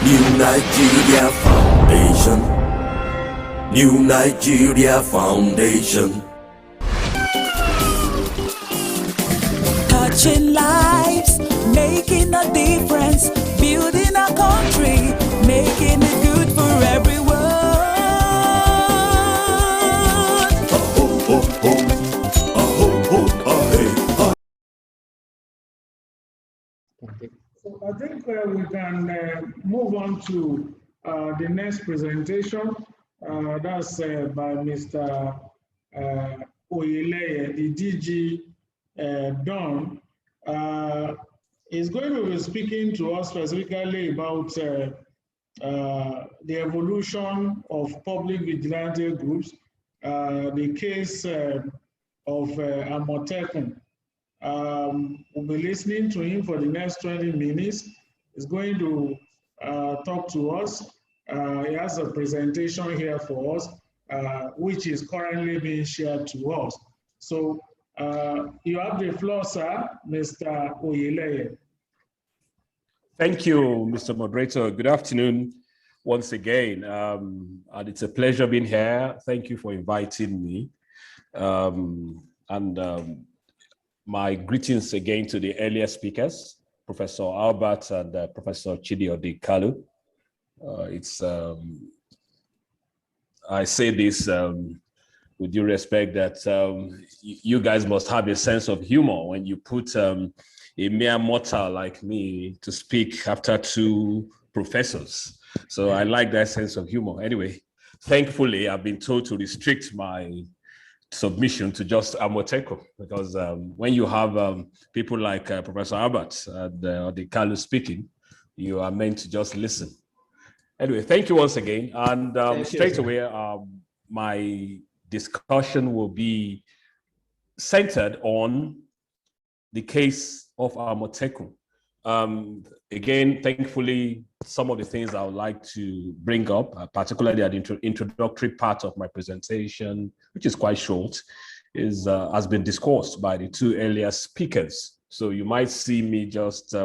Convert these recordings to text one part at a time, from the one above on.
New Nigeria Foundation. New Nigeria Foundation. Touching lives, making a difference, building a country, making it good for everyone. So I think we can move on to the next presentation. That's by Mr. Oyeleye, the DG Don. Is going to be speaking to us specifically about the evolution of public vigilante groups, the case of Amotekun. We'll be listening to him for the next 20 minutes. He's going to talk to us. He has a presentation here for us, which is currently being shared to us. So you have the floor, sir, Mr. Oyeleye. Thank you, Mr. Moderator. Good afternoon once again. And it's a pleasure being here. Thank you for inviting me. My greetings again to the earlier speakers, Professor Albert and Professor Chidi Odinkalu. I say this with due respect that you guys must have a sense of humor when you put a mere mortal like me to speak after two professors. So I like that sense of humor. Anyway, thankfully, I've been told to restrict my submission to just Amotekun, because when you have people like Professor Albert and Odinkalu speaking, you are meant to just listen. Anyway, thank you once again. And straight away, my discussion will be centered on the case of Amotekun. Again, thankfully, some of the things I would like to bring up, particularly at the introductory part of my presentation, which is quite short, has been discussed by the two earlier speakers. So you might see me just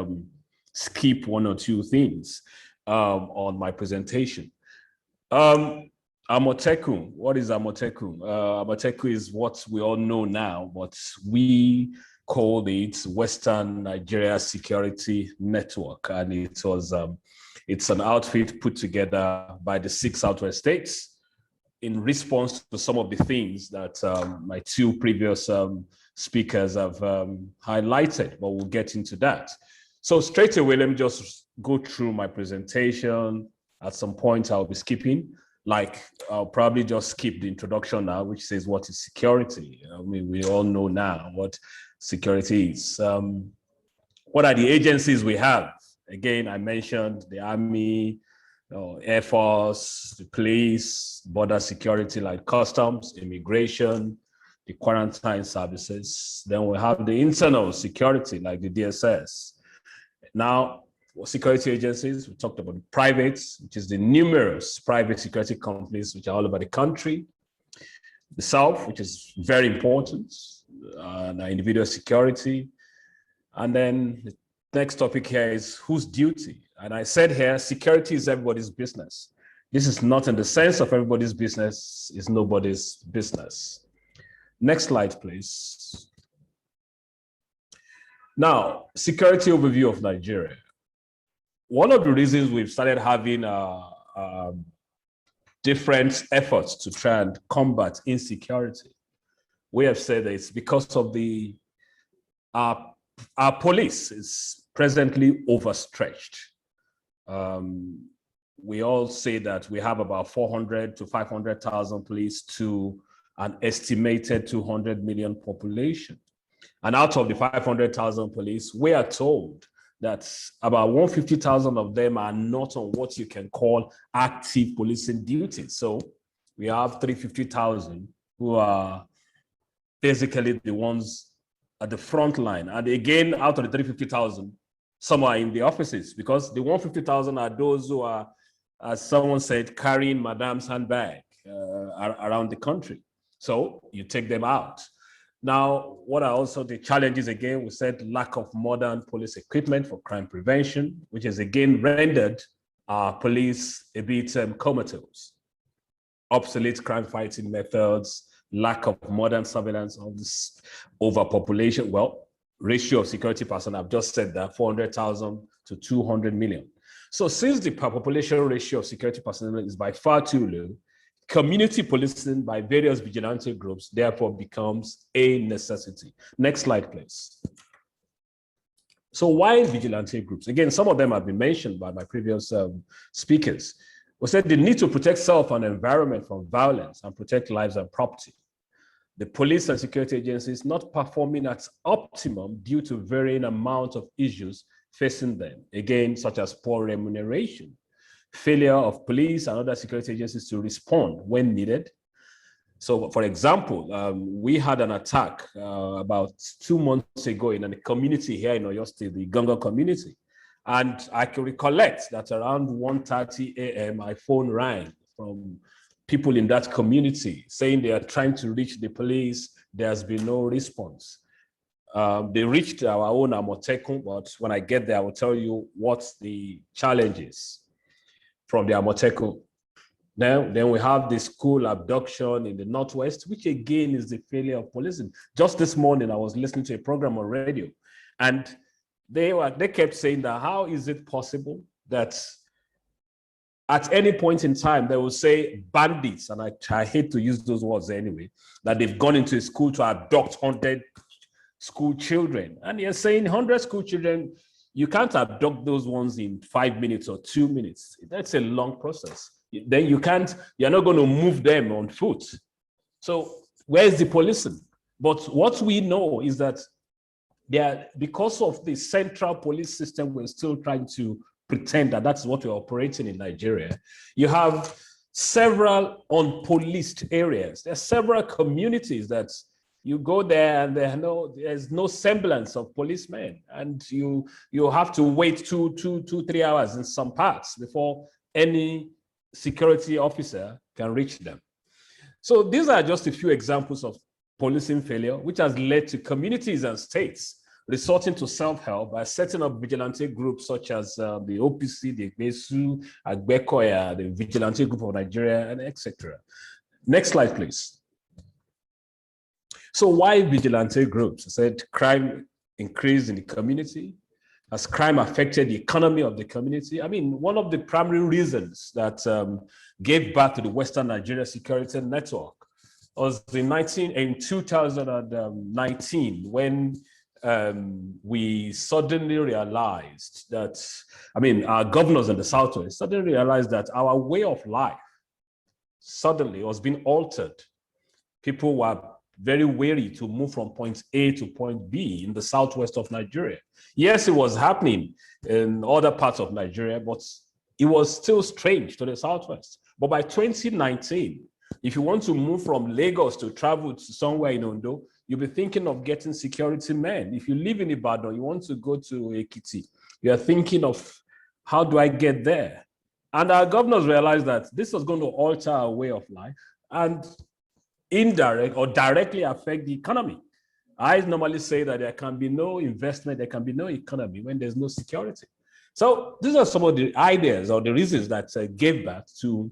skip one or two things on my presentation. Amotekun, what is Amotekun? Amotekun is what we all know now, but we called it Western Nigeria Security Network, and it was it's an outfit put together by the 6 Southwest states in response to some of the things that my two previous speakers have highlighted, but we'll get into that. So straight away, let me just go through my presentation. At some point, I'll be skipping. Like, I'll probably just skip the introduction now, which says what is security. I mean, we all know now what security is. What are the agencies we have? Again, I mentioned the Army, Air Force, the police, border security like customs, immigration, the quarantine services. Then we have the internal security like the DSS. Now, security agencies, we talked about the privates, which is the numerous private security companies which are all over the country. The South, which is very important, and individual security. And then the next topic here is whose duty? And I said here, security is everybody's business. This is not in the sense of everybody's business, it's nobody's business. Next slide, please. Now, security overview of Nigeria. One of the reasons we've started having different efforts to try and combat insecurity, we have said that it's because of our police is presently overstretched. We all say that we have about 400 to 500,000 police to an estimated 200 million population. And out of the 500,000 police, we are told that about 150,000 of them are not on what you can call active policing duties. So we have 350,000 who are basically the ones at the front line. And again, out of the 350,000, some are in the offices, because the 150,000 are those who are, as someone said, carrying Madame's handbag around the country. So you take them out. Now, what are also the challenges again? We said lack of modern police equipment for crime prevention, which is again rendered Are police a bit comatose? Obsolete crime fighting methods, lack of modern surveillance, of this overpopulation. Well, ratio of security personnel, I've just said that, 400,000 to 200 million. So since the population ratio of security personnel is by far too low, community policing by various vigilante groups therefore becomes a necessity. Next slide, please. So why vigilante groups? Again, some of them have been mentioned by my previous speakers. We said the need to protect self and environment from violence and protect lives and property. The police and security agencies not performing at optimum due to varying amounts of issues facing them, again, such as poor remuneration, failure of police and other security agencies to respond when needed. So, for example, we had an attack about 2 months ago in a community here in Oyo State, the Gongo community. And I can recollect that around 1:30 a.m., my phone rang from people in that community saying they are trying to reach the police. There's been no response. They reached our own Amotekun, but when I get there, I will tell you what the challenge is from the Amotekun. Now, then we have the school abduction in the Northwest, which again is the failure of policing. Just this morning, I was listening to a program on radio, and they kept saying that how is it possible that at any point in time, they will say bandits, and I hate to use those words anyway, that they've gone into a school to abduct 100 school children. And you're saying 100 school children, you can't abduct those ones in 5 minutes or 2 minutes. That's a long process. Then you're not going to move them on foot. So where's the policing? But what we know is that because of the central police system, we're still trying to pretend that that's what we're operating in Nigeria. You have several unpoliced areas. There are several communities that you go there and there's no semblance of policemen, and you have to wait 3 hours in some parts before any security officer can reach them. So these are just a few examples of policing failure, which has led to communities and states resorting to self-help by setting up vigilante groups such as the OPC, the ICoCA, ICoCA, the Vigilante Group of Nigeria, and etc. Next slide, please. So why vigilante groups? I said crime increased in the community. Has crime affected the economy of the community? I mean, one of the primary reasons that gave birth to the Western Nigeria Security Network was in 2019 when we suddenly realized that, our governors in the Southwest suddenly realized that our way of life suddenly was being altered. People were very wary to move from point A to point B in the Southwest of Nigeria. Yes, it was happening in other parts of Nigeria, but it was still strange to the Southwest. But by 2019, if you want to move from Lagos to travel to somewhere in Ondo, you'll be thinking of getting security men. If you live in Ibadan, you want to go to Ekiti, you are thinking of, how do I get there? And our governors realized that this was going to alter our way of life and indirect or directly affect the economy. I normally say that there can be no investment, there can be no economy when there's no security. So these are some of the ideas or the reasons that gave birth to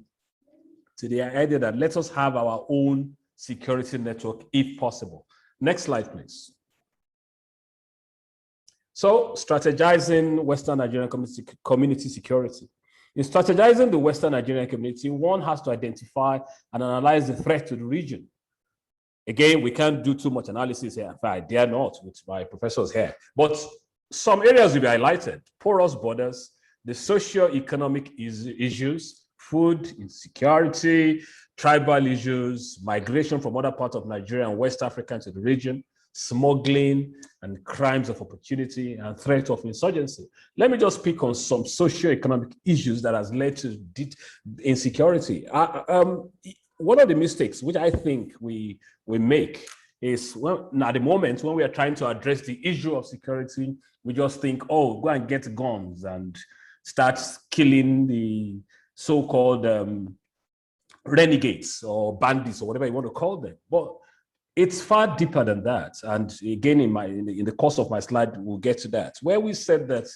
the idea that let us have our own security network if possible. Next slide, please. So strategizing Western Nigerian community security. In strategizing the Western Nigerian community, one has to identify and analyze the threat to the region. Again, we can't do too much analysis here. In fact, I dare not with my professors here. But some areas will be highlighted: porous borders, the socio-economic issues, food insecurity, tribal issues, migration from other parts of Nigeria and West Africa into the region, smuggling and crimes of opportunity, and threat of insurgency. Let me just pick on some socio-economic issues that has led to insecurity. One of the mistakes which I think we make is at the moment when we are trying to address the issue of security, we just think, oh, go and get guns and start killing the so-called renegades or bandits or whatever you want to call them. But it's far deeper than that. And again, in the course of my slide, we'll get to that, where we said that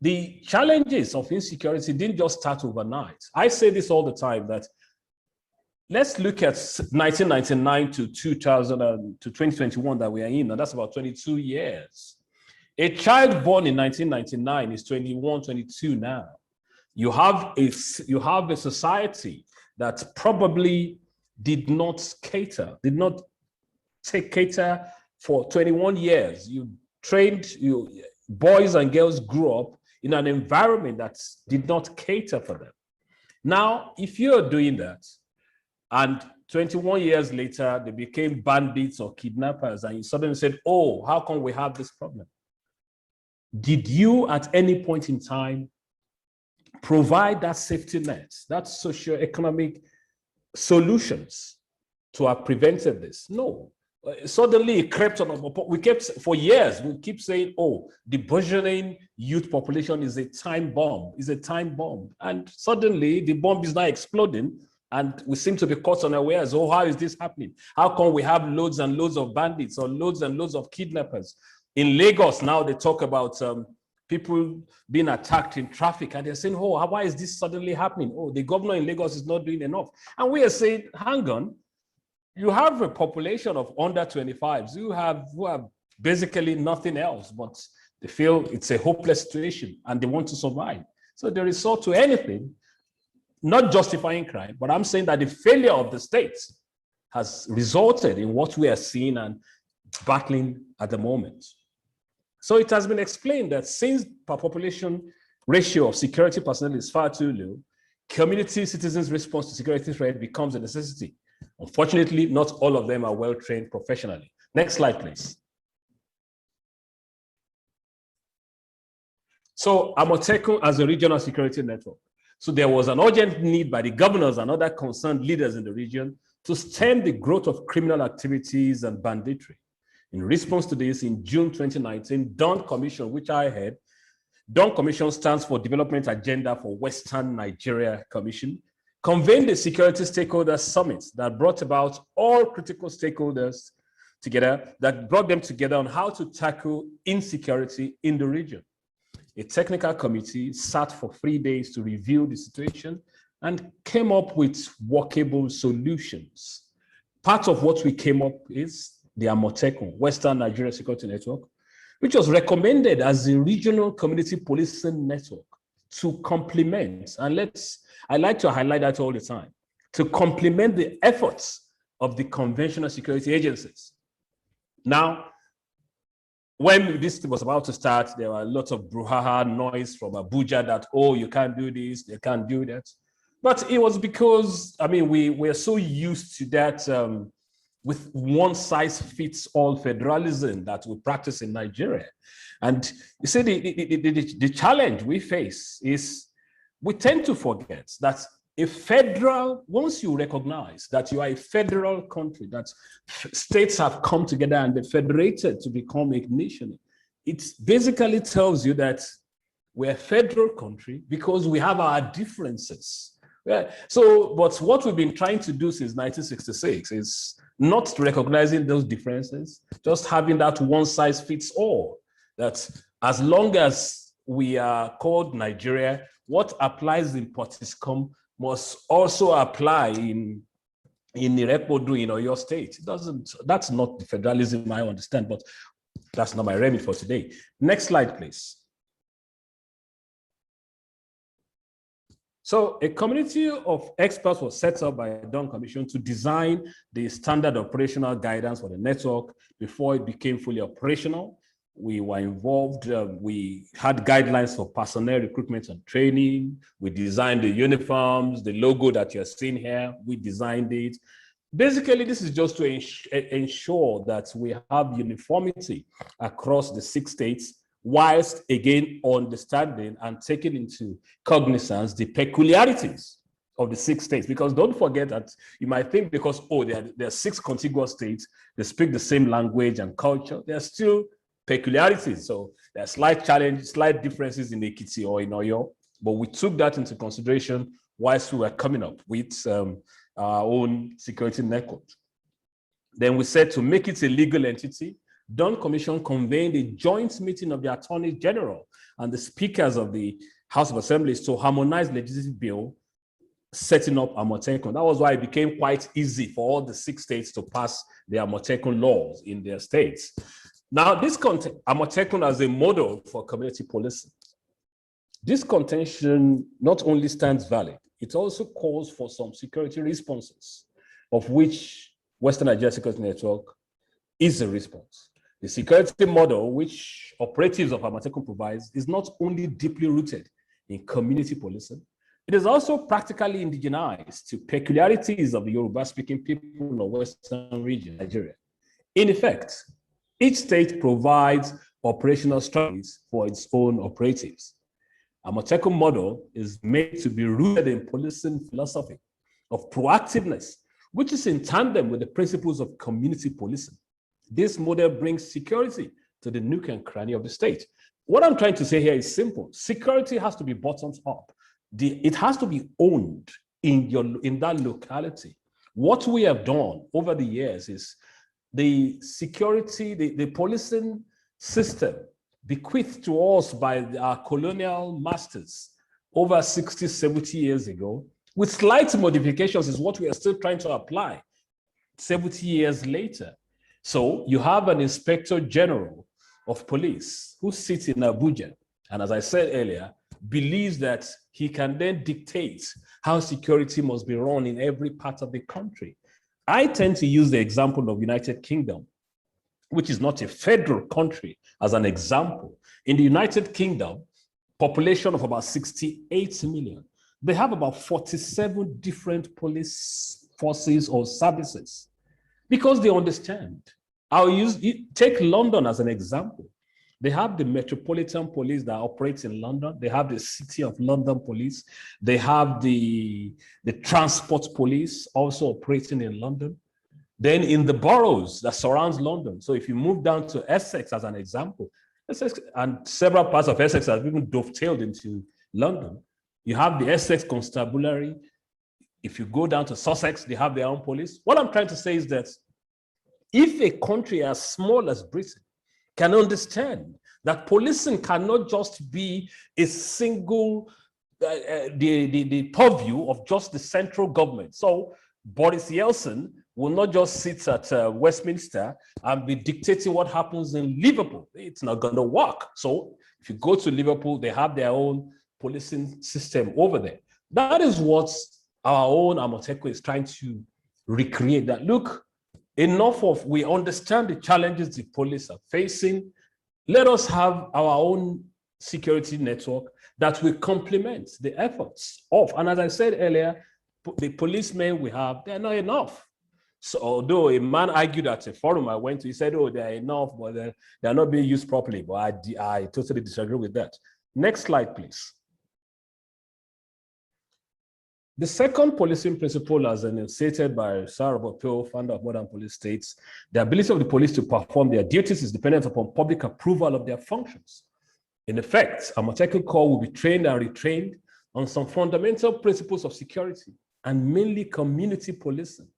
the challenges of insecurity didn't just start overnight. I say this all the time, that let's look at 1999 to 2000 to 2021 that we are in, and that's about 22 years. A child born in 1999 is 21, 22 now. You have a society that probably did not cater for 21 years. Boys and girls grew up in an environment that did not cater for them. Now, if you're doing that, and 21 years later, they became bandits or kidnappers, and you suddenly said, oh, how come we have this problem? Did you at any point in time provide that safety net, that socio-economic solutions to have prevented this? No. Suddenly it crept on. For years, we keep saying, oh, the burgeoning youth population is a time bomb, And suddenly the bomb is now exploding, and we seem to be caught unawares. Oh, how is this happening? How come we have loads and loads of bandits or loads and loads of kidnappers? In Lagos now, they talk about people being attacked in traffic, and they're saying, oh, why is this suddenly happening? Oh, the governor in Lagos is not doing enough. And we are saying, hang on, you have a population of under 25s who have basically nothing else, but they feel it's a hopeless situation and they want to survive. So they resort to anything, not justifying crime, but I'm saying that the failure of the state has resulted in what we are seeing and battling at the moment. So it has been explained that since per population ratio of security personnel is far too low, community citizens' response to security threat becomes a necessity. Unfortunately, not all of them are well-trained professionally. Next slide, please. So Amotekun as a regional security network. So there was an urgent need by the governors and other concerned leaders in the region to stem the growth of criminal activities and banditry. In response to this, in June 2019, Dawn Commission, which I head, Dawn Commission stands for Development Agenda for Western Nigeria Commission, convened a security stakeholders summit that brought about all critical stakeholders together, that brought them together on how to tackle insecurity in the region. A technical committee sat for 3 days to review the situation and came up with workable solutions. Part of what we came up is the Amotekun, Western Nigeria Security Network, which was recommended as a regional community policing network to complement, and I like to highlight that all the time, to complement the efforts of the conventional security agencies. Now, when this was about to start, there were a lot of brouhaha noise from Abuja that, oh, you can't do this, you can't do that. But it was because, I mean, we're so used to that with one-size-fits-all federalism that we practice in Nigeria. And you see, the challenge we face is we tend to forget that once you recognize that you are a federal country, that states have come together and they federated to become a nation, it basically tells you that we're a federal country because we have our differences. Yeah. So, but what we've been trying to do since 1966 is not recognizing those differences, just having that one size fits all, that as long as we are called Nigeria, what applies in Potiskum must also apply in Irepodu in Oyo State. That's not the federalism I understand, but that's not my remit for today. Next slide, please. So a community of experts was set up by the Dawn Commission to design the standard operational guidance for the network before it became fully operational. We were involved, we had guidelines for personnel recruitment and training. We designed the uniforms, the logo that you're seeing here, we designed it. Basically, this is just to ensure that we have uniformity across the 6 states, whilst again understanding and taking into cognizance the peculiarities of the 6 states. Because don't forget that you might think because, oh, there are 6 contiguous states, they speak the same language and culture, there are still peculiarities. So there are slight challenges, slight differences in Ekiti or in Oyo, but we took that into consideration whilst we were coming up with our own security network. Then we said to make it a legal entity, Dawn Commission convened a joint meeting of the Attorney General and the speakers of the House of Assemblies to harmonize legislative bill setting up Amotekun. That was why it became quite easy for all the 6 states to pass the Amotekun laws in their states. Now, this Amotekun as a model for community policing. This contention not only stands valid, it also calls for some security responses, of which Western Nigeria Security Network is a response. The security model which operatives of Amotekun provides is not only deeply rooted in community policing, it is also practically indigenized to peculiarities of the Yoruba-speaking people in the Western region, Nigeria. In effect, each state provides operational strategies for its own operatives. Amotekun model is made to be rooted in policing philosophy of proactiveness, which is in tandem with the principles of community policing. This model brings security to the nook and cranny of the state. What I'm trying to say here is simple. Security has to be bottoms up. It has to be owned in that locality. What we have done over the years is the security, the policing system bequeathed to us by our colonial masters over 60, 70 years ago, with slight modifications, is what we are still trying to apply 70 years later. So you have an Inspector General of Police who sits in Abuja, and as I said earlier, believes that he can then dictate how security must be run in every part of the country. I tend to use the example of United Kingdom, which is not a federal country, as an example. In the United Kingdom, population of about 68 million, they have about 47 different police forces or services because they understand. Take London as an example. They have the Metropolitan Police that operates in London. They have the City of London Police. They have the Transport Police also operating in London. Then in the boroughs that surrounds London. So if you move down to Essex as an example, Essex and several parts of Essex have even dovetailed into London. You have the Essex Constabulary. If you go down to Sussex, they have their own police. What I'm trying to say is that if a country as small as Britain can understand that policing cannot just be a single, the purview of just the central government. So Boris Yeltsin will not just sit at Westminster and be dictating what happens in Liverpool. It's not going to work. So if you go to Liverpool, they have their own policing system over there. That is what our own Amotekun is trying to recreate. That look, enough of, we understand the challenges the police are facing. Let us have our own security network that will complement the efforts of, and as I said earlier, the policemen we have, they're not enough. So although a man argued at a forum I went to, he said, oh, they're enough, but they're not being used properly. But I totally disagree with that. Next slide, please. The second policing principle, as enunciated by Sir Robert Peel, founder of modern police, states the ability of the police to perform their duties is dependent upon public approval of their functions. In effect, Amotekun Corps will be trained and retrained on some fundamental principles of security and mainly community policing.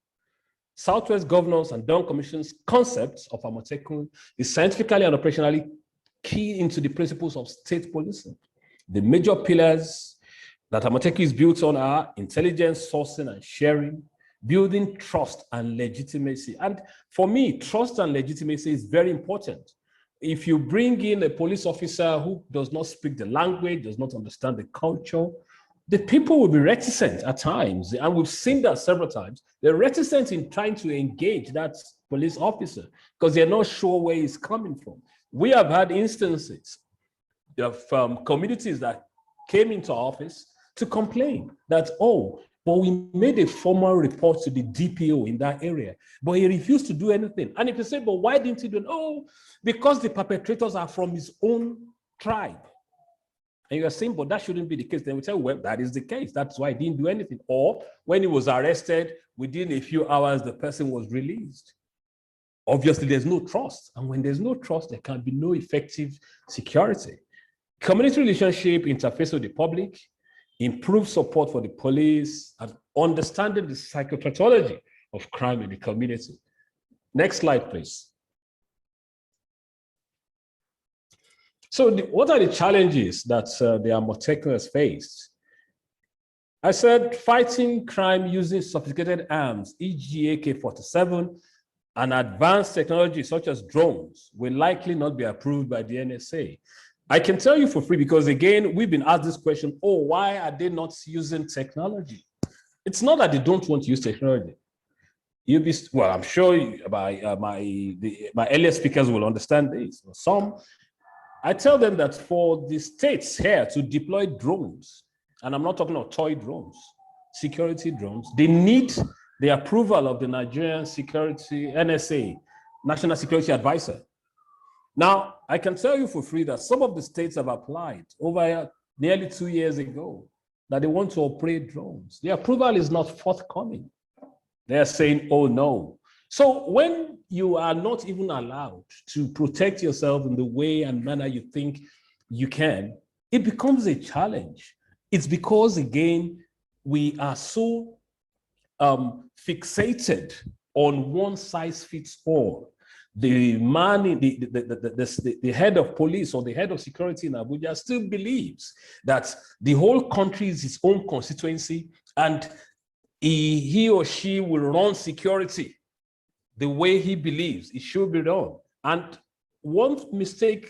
Southwest Governors and Dawn Commission's concepts of Amotekun is scientifically and operationally key into the principles of state policing. The major pillars that Amotekun is built on are intelligence, sourcing, and sharing, building trust and legitimacy. And for me, trust and legitimacy is very important. If you bring in a police officer who does not speak the language, does not understand the culture, the people will be reticent at times, and we've seen that several times. They're reticent in trying to engage that police officer because they're not sure where he's coming from. We have had instances of communities that came into office to complain that, oh, but we made a formal report to the DPO in that area, but he refused to do anything. And if you say, but why didn't he do it? Oh, because the perpetrators are from his own tribe. And you are saying, but that shouldn't be the case. Then we say, well, that is the case. That's why he didn't do anything. Or when he was arrested, within a few hours, the person was released. Obviously, there's no trust. And when there's no trust, there can be no effective security. Community relationship, interface with the public, improve support for the police, and understanding the psychopathology of crime in the community. Next slide, please. So what are the challenges that the Amotekun has faced? I said fighting crime using sophisticated arms, e.g. AK-47, and advanced technology such as drones will likely not be approved by the NSA. I can tell you for free because, again, we've been asked this question, oh, why are they not using technology? It's not that they don't want to use technology. Well, I'm sure my earlier speakers will understand this. I tell them that for the states here to deploy drones, and I'm not talking of toy drones, security drones, they need the approval of the Nigerian Security, NSA, National Security Advisor. Now, I can tell you for free that some of the states have applied over nearly 2 years ago that they want to operate drones. The approval is not forthcoming. They're saying, oh no. So when you are not even allowed to protect yourself in the way and manner you think you can, it becomes a challenge. It's because, again, we are so fixated on one size fits all. The man, the head of police or the head of security in Abuja still believes that the whole country is his own constituency and he or she will run security the way he believes it should be done. And one mistake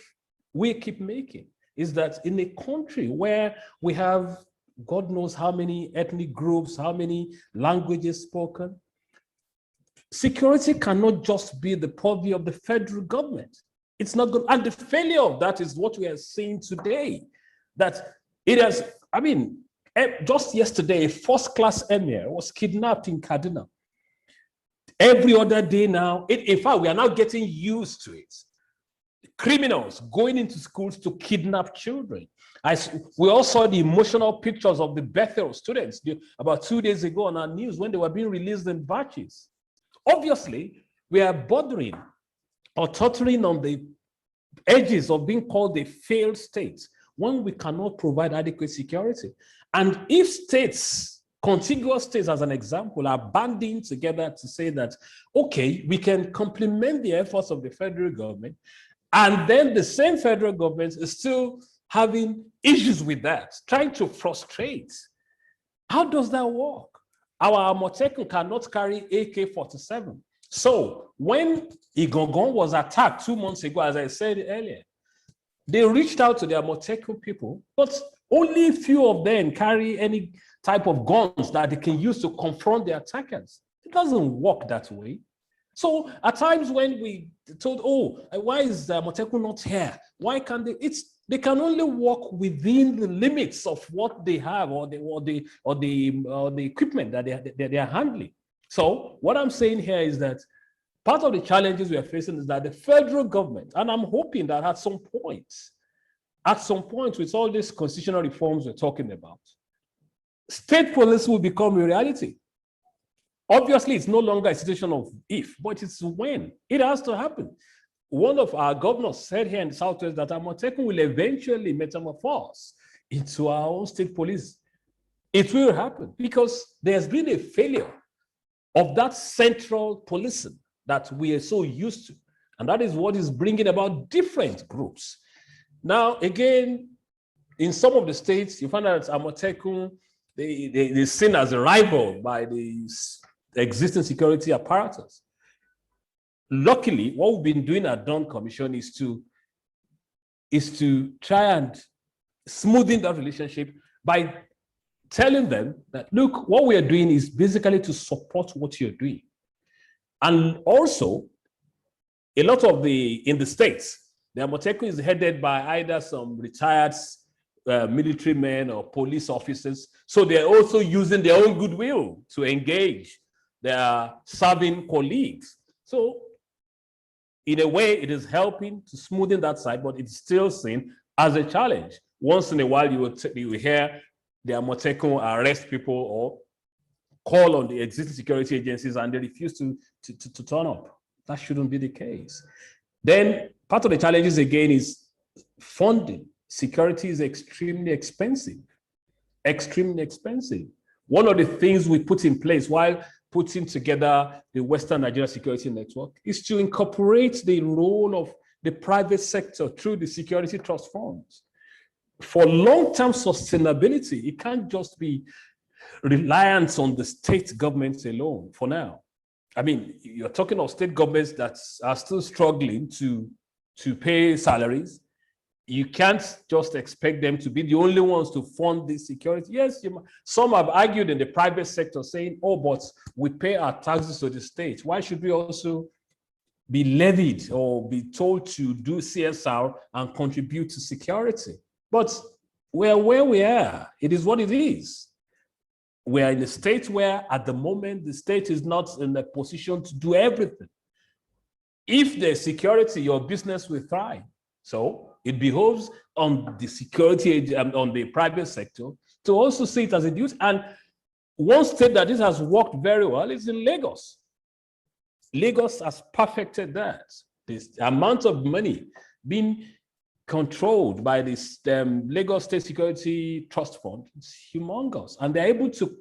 we keep making is that in a country where we have God knows how many ethnic groups, how many languages spoken, security cannot just be the purview of the federal government. It's not good. And the failure of that is what we are seeing today. That it has, I mean, just yesterday, a first-class emir was kidnapped in Kaduna. Every other day now, in fact, we are now getting used to it. Criminals going into schools to kidnap children. We all saw the emotional pictures of the Bethel students about 2 days ago on our news when they were being released in batches. Obviously, we are bordering or tottering on the edges of being called a failed state when we cannot provide adequate security. And if states, contiguous states as an example, are banding together to say that, okay, we can complement the efforts of the federal government, and then the same federal government is still having issues with that, trying to frustrate. How does that work? Our Amotekun cannot carry AK-47. So when Igangan was attacked 2 months ago, as I said earlier, they reached out to the Amotekun people, but only a few of them carry any type of guns that they can use to confront the attackers. It doesn't work that way. So at times when we told, oh, why is the Amotekun not here? Why can't they? They can only work within the limits of what they have or the equipment that they are handling. So what I'm saying here is that part of the challenges we are facing is that the federal government, and I'm hoping that at some point with all these constitutional reforms we're talking about, state police will become a reality. Obviously, it's no longer a situation of if, but it's when. It has to happen. One of our governors said here in the Southwest that Amotekun will eventually metamorphose into our own state police. It will happen because there's been a failure of that central policing that we are so used to. And that is what is bringing about different groups. Now, again, in some of the states, you find out that Amotekun, they're seen as a rival by the existing security apparatus. Luckily, what we've been doing at Dawn Commission is to try and smoothen that relationship by telling them that, look, what we are doing is basically to support what you're doing. And also, a lot of in the states, the Amotekun is headed by either some retired military men or police officers. So they're also using their own goodwill to engage their serving colleagues. So in a way, it is helping to smoothen that side, but it's still seen as a challenge. Once in a while, you will hear the Amotekun arrest people or call on the existing security agencies and they refuse to turn up. That shouldn't be the case. Then part of the challenges again is funding. Security is extremely expensive, extremely expensive. One of the things we put in place while putting together the Western Nigeria Security Network is to incorporate the role of the private sector through the security trust funds. For long-term sustainability, it can't just be reliance on the state governments alone for now. I mean, you're talking of state governments that are still struggling to pay salaries. You can't just expect them to be the only ones to fund this security. Yes, some have argued in the private sector saying, oh, but we pay our taxes to the state. Why should we also be levied or be told to do CSR and contribute to security? But we're where we are. It is what it is. We are in a state where at the moment, the state is not in a position to do everything. If there's security, your business will thrive. So it behoves on the security and on the private sector to also see it as a duty. And one state that this has worked very well is in Lagos. Lagos has perfected that. This amount of money being controlled by this Lagos State Security Trust Fund is humongous. And they're able to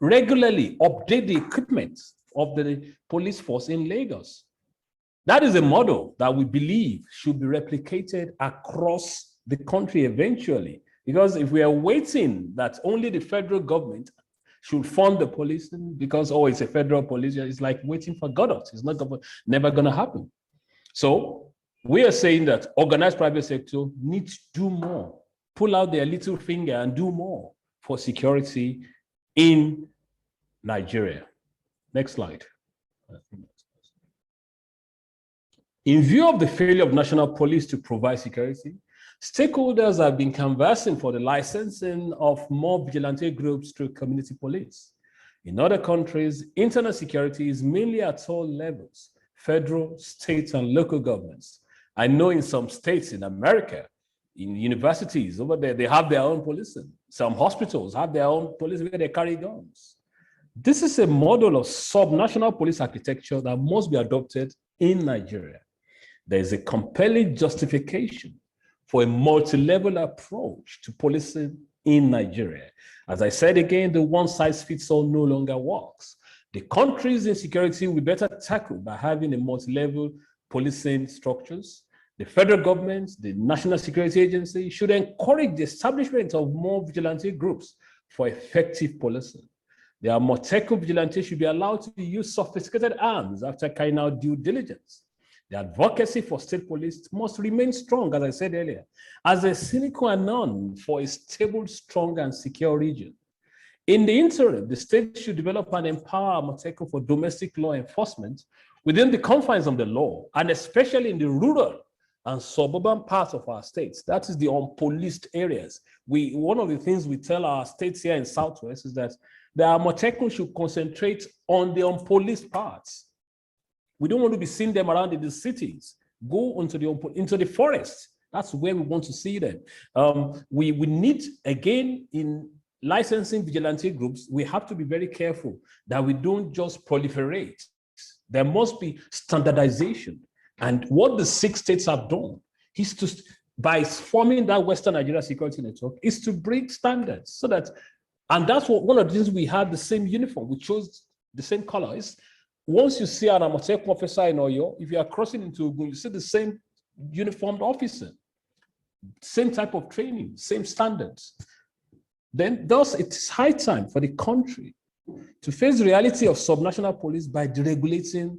regularly update the equipment of the police force in Lagos. That is a model that we believe should be replicated across the country eventually. Because if we are waiting that only the federal government should fund the police because, oh, it's a federal police, it's like waiting for Godot. It's not never going to happen. So we are saying that organized private sector needs to do more, pull out their little finger and do more for security in Nigeria. Next slide. In view of the failure of national police to provide security, stakeholders have been canvassing for the licensing of more vigilante groups through community police. In other countries, internal security is mainly at all levels, federal, state, and local governments. I know in some states in America, in universities over there, they have their own policing. Some hospitals have their own police where they carry guns. This is a model of subnational police architecture that must be adopted in Nigeria. There is a compelling justification for a multi-level approach to policing in Nigeria. As I said again, the one-size-fits-all no longer works. The country's insecurity will be better tackled by having a multi-level policing structures. The federal government, the National Security Agency should encourage the establishment of more vigilante groups for effective policing. The Amotekun vigilante should be allowed to use sophisticated arms after carrying out due diligence. The advocacy for state police must remain strong, as I said earlier, as a sine qua non for a stable, strong, and secure region. In the interim, the state should develop and empower Amotekun for domestic law enforcement within the confines of the law, and especially in the rural and suburban parts of our states. That is the unpoliced areas. One of the things we tell our states here in Southwest is that the Amotekun should concentrate on the unpoliced parts. We don't want to be seeing them around in the cities. Go into the forest. That's where we want to see them. We need, again, in licensing vigilante groups, we have to be very careful that we don't just proliferate. There must be standardization. And what the 6 states have done is to, by forming that Western Nigeria Security Network, is to bring standards so that, and that's what one of the things we had the same uniform, we chose the same colors. Once you see an Amotekun officer in Oyo, if you are crossing into Ogun, you see the same uniformed officer, same type of training, same standards. Then thus it's high time for the country to face the reality of subnational police by deregulating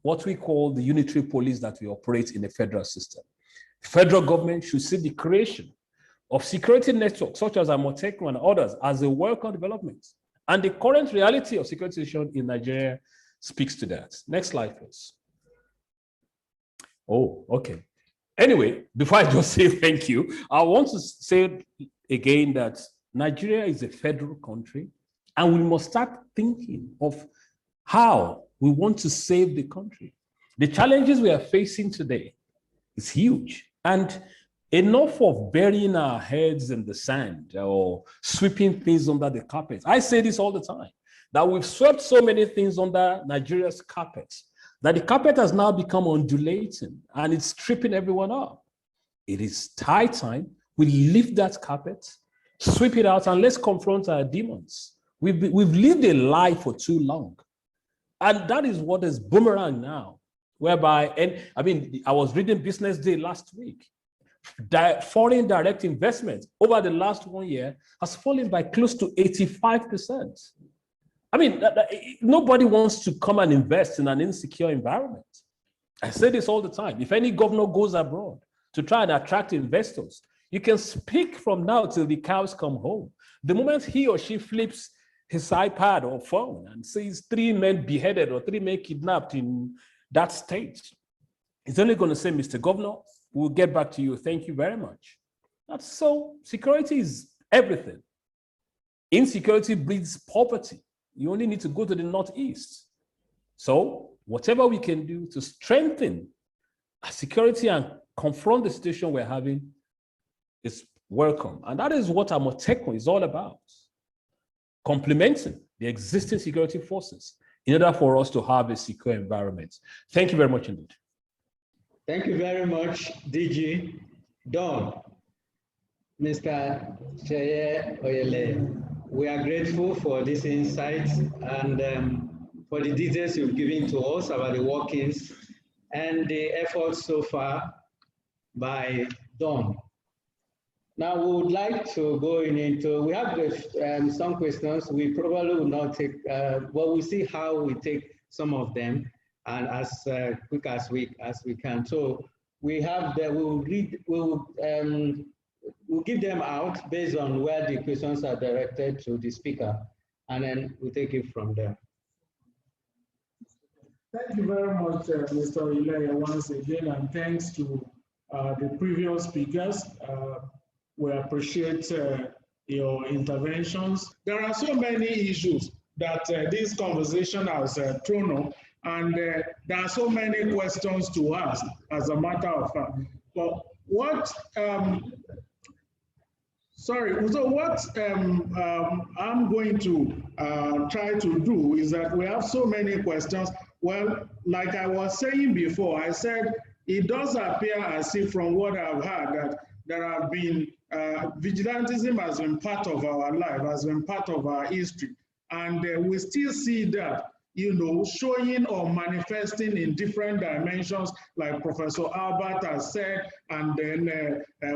what we call the unitary police that we operate in the federal system. Federal government should see the creation of security networks such as Amotekun and others as a welcome development. And the current reality of security situation in Nigeria speaks to that. Next slide, please. Oh, okay. Anyway, before I just say thank you, I want to say again that Nigeria is a federal country, and we must start thinking of how we want to save the country. The challenges we are facing today is huge, and enough of burying our heads in the sand or sweeping things under the carpet. I say this all the time, that we've swept so many things under Nigeria's carpet that the carpet has now become undulating and it's stripping everyone up. It is high time we lift that carpet, sweep it out, and let's confront our demons. We've lived a lie for too long. And that is what is boomerang now. whereby, and I mean, I was reading Business Day last week. Foreign direct investment over the last 1 year has fallen by close to 85%. I mean, nobody wants to come and invest in an insecure environment. I say this all the time. If any governor goes abroad to try and attract investors, you can speak from now till the cows come home. The moment he or she flips his iPad or phone and sees 3 men beheaded or 3 men kidnapped in that state, he's only going to say, Mr. Governor, we'll get back to you. Thank you very much. That's so security is everything. Insecurity breeds poverty. You only need to go to the Northeast. So whatever we can do to strengthen our security and confront the situation we're having is welcome. And that is what ICoCA is all about. Complementing the existing security forces in order for us to have a secure environment. Thank you very much indeed. Thank you very much, DG. Don, Mr. Seye Oyeleye, we are grateful for this insight and for the details you've given to us about the workings and the efforts so far by Don. Now we would like to go into, we have some questions we probably will not take, but we'll see how we take some of them and as quick as we can. So we have that, we'll give them out based on where the questions are directed to the speaker, and then we'll take it from there. Thank you very much, Mr. Oyeleye, once again, and thanks to the previous speakers. We appreciate your interventions. There are so many issues that this conversation has thrown up, and there are so many questions to ask, as a matter of fact. But what, I'm going to try to do is that we have so many questions. Well, like I was saying before, I said it does appear as if from what I've heard that there have been, vigilantism has been part of our life, has been part of our history. And we still see that, you know, showing or manifesting in different dimensions, like Professor Albert has said, and then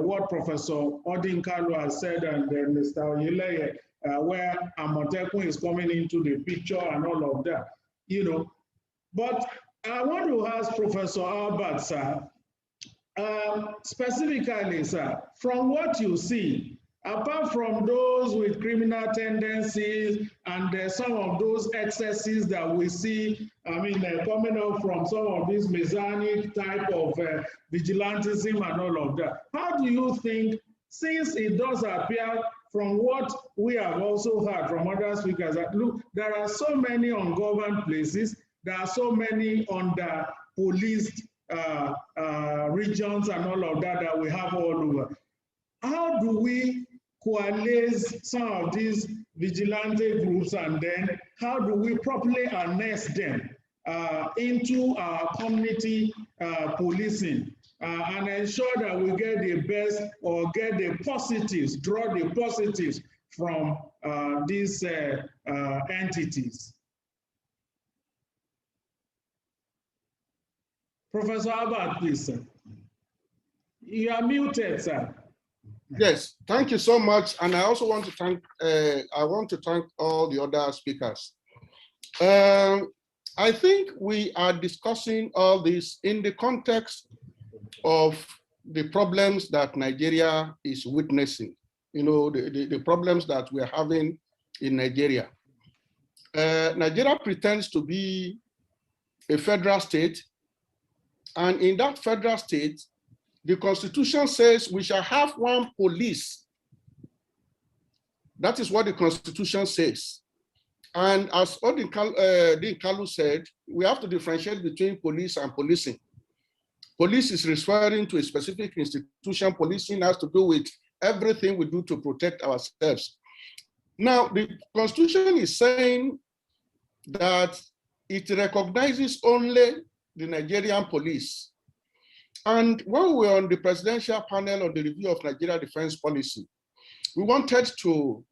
what Professor Odinkalu has said, and then Mr. Oyeleye, where ICoCA is coming into the picture and all of that, you know. But I want to ask Professor Albert, sir, specifically, sir, from what you see, apart from those with criminal tendencies and some of those excesses that we see, I mean, coming up from some of this Masonic type of vigilantism and all of that, how do you think, since it does appear from what we have also heard from other speakers, that look, there are so many ungoverned places, there are so many under policed regions and all of that that we have all over. How do we coalesce some of these vigilante groups, and then how do we properly harness them into our community policing and ensure that we get the best or get the positives, draw the positives from these entities? Professor Albert, please, sir. You are muted, sir. Yes, thank you so much. And I also want to thank, all the other speakers. I think we are discussing all this in the context of the problems that Nigeria is witnessing, you know, the problems that we're having in Nigeria. Nigeria pretends to be a federal state, and in that federal state, the Constitution says we shall have one police. That is what the Constitution says. And as Odinkalu said, we have to differentiate between police and policing. Police is referring to a specific institution. Policing has to do with everything we do to protect ourselves. Now, the Constitution is saying that it recognizes only the Nigerian police. And when we were on the presidential panel on the review of Nigeria defense policy, we wanted to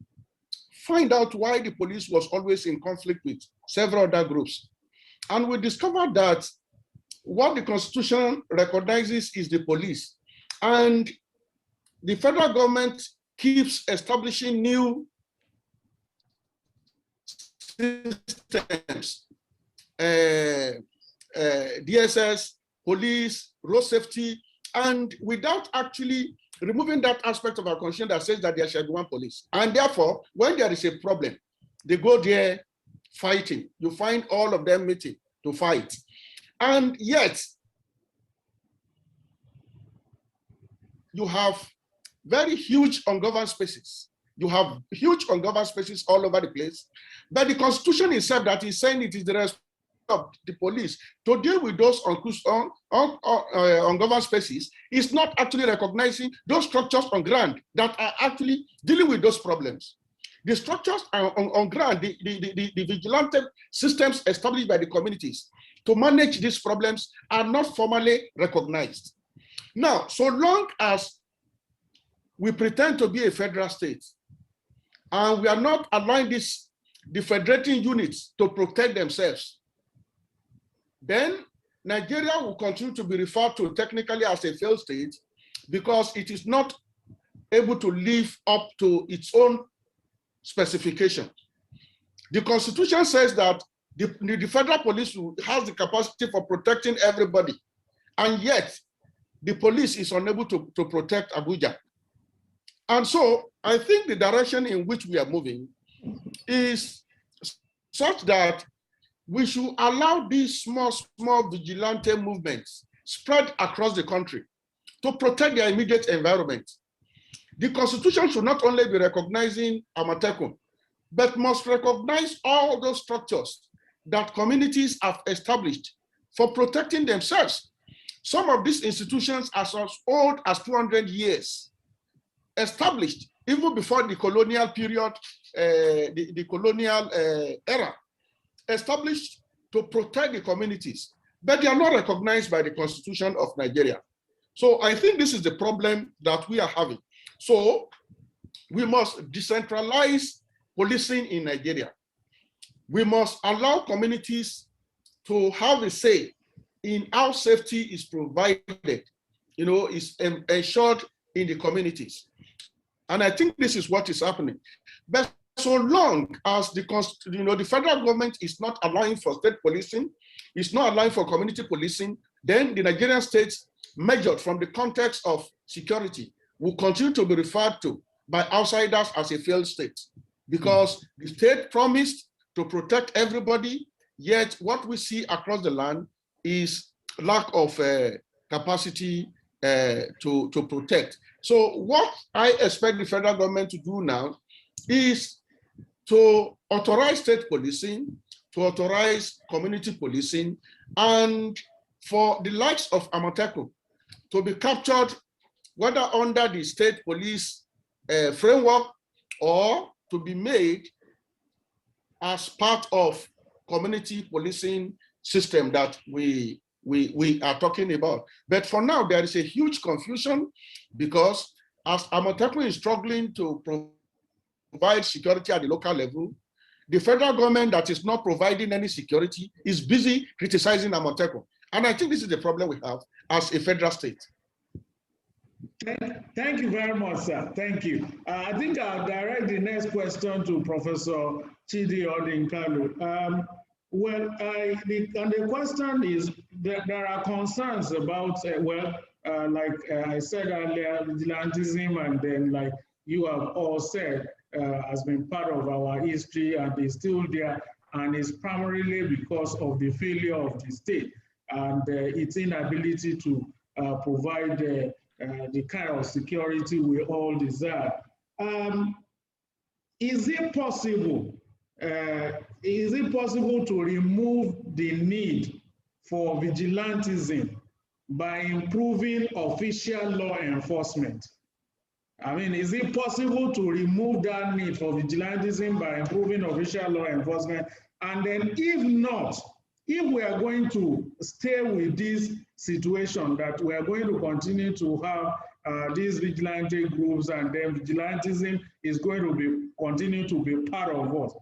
find out why the police was always in conflict with several other groups. And we discovered that what the Constitution recognizes is the police. And the federal government keeps establishing new systems, DSS, police, road safety, and without actually removing that aspect of our constitution that says that there should be one police. And therefore, when there is a problem, they go there fighting. You find all of them meeting to fight. And yet, you have very huge ungoverned spaces. You have huge ungoverned spaces all over the place. But the Constitution itself that is saying it is the responsibility of the police to deal with those ungoverned spaces is not actually recognizing those structures on ground that are actually dealing with those problems. The structures on ground, the vigilante systems established by the communities to manage these problems are not formally recognized. Now, so long as we pretend to be a federal state and we are not allowing the federating units to protect themselves, then Nigeria will continue to be referred to technically as a failed state because it is not able to live up to its own specification. The Constitution says that the federal police has the capacity for protecting everybody, and yet the police is unable to protect Abuja. And so I think the direction in which we are moving is such that we should allow these small vigilante movements spread across the country to protect their immediate environment. The Constitution should not only be recognizing Amatekun, but must recognize all those structures that communities have established for protecting themselves. Some of these institutions are as old as 200 years, established even before the colonial period, the colonial era, established to protect the communities, but they are not recognized by the Constitution of Nigeria. So I think this is the problem that we are having. So we must decentralize policing in Nigeria. We must allow communities to have a say in how safety is provided, is ensured in the communities. And I think this is what is happening. But so long as the federal government is not allowing for state policing, is not allowing for community policing, then the Nigerian states measured from the context of security will continue to be referred to by outsiders as a failed state, because the state promised to protect everybody, yet what we see across the land is lack of capacity to protect. So what I expect the federal government to do now is to authorize state policing, to authorize community policing, and for the likes of Amatekun to be captured, whether under the state police framework or to be made as part of community policing system that we are talking about. But for now, there is a huge confusion because as Amatekun is struggling to provide security at the local level, the federal government that is not providing any security is busy criticizing Amatekun. And I think this is the problem we have as a federal state. Thank you very much, sir. Thank you. I think I'll direct the next question to Professor Chidi Odinkalu. The question is, there are concerns about, like I said earlier, vigilantism, and then like you have all said, has been part of our history and is still there, and is primarily because of the failure of the state and its inability to provide the kind of security we all desire. Is it possible to remove the need for vigilantism by improving official law enforcement? I mean, is it possible to remove that need for vigilantism by improving official law enforcement? And then if not, if we are going to stay with this situation that we are going to continue to have these vigilante groups, and then vigilantism is going to continue to be part of us,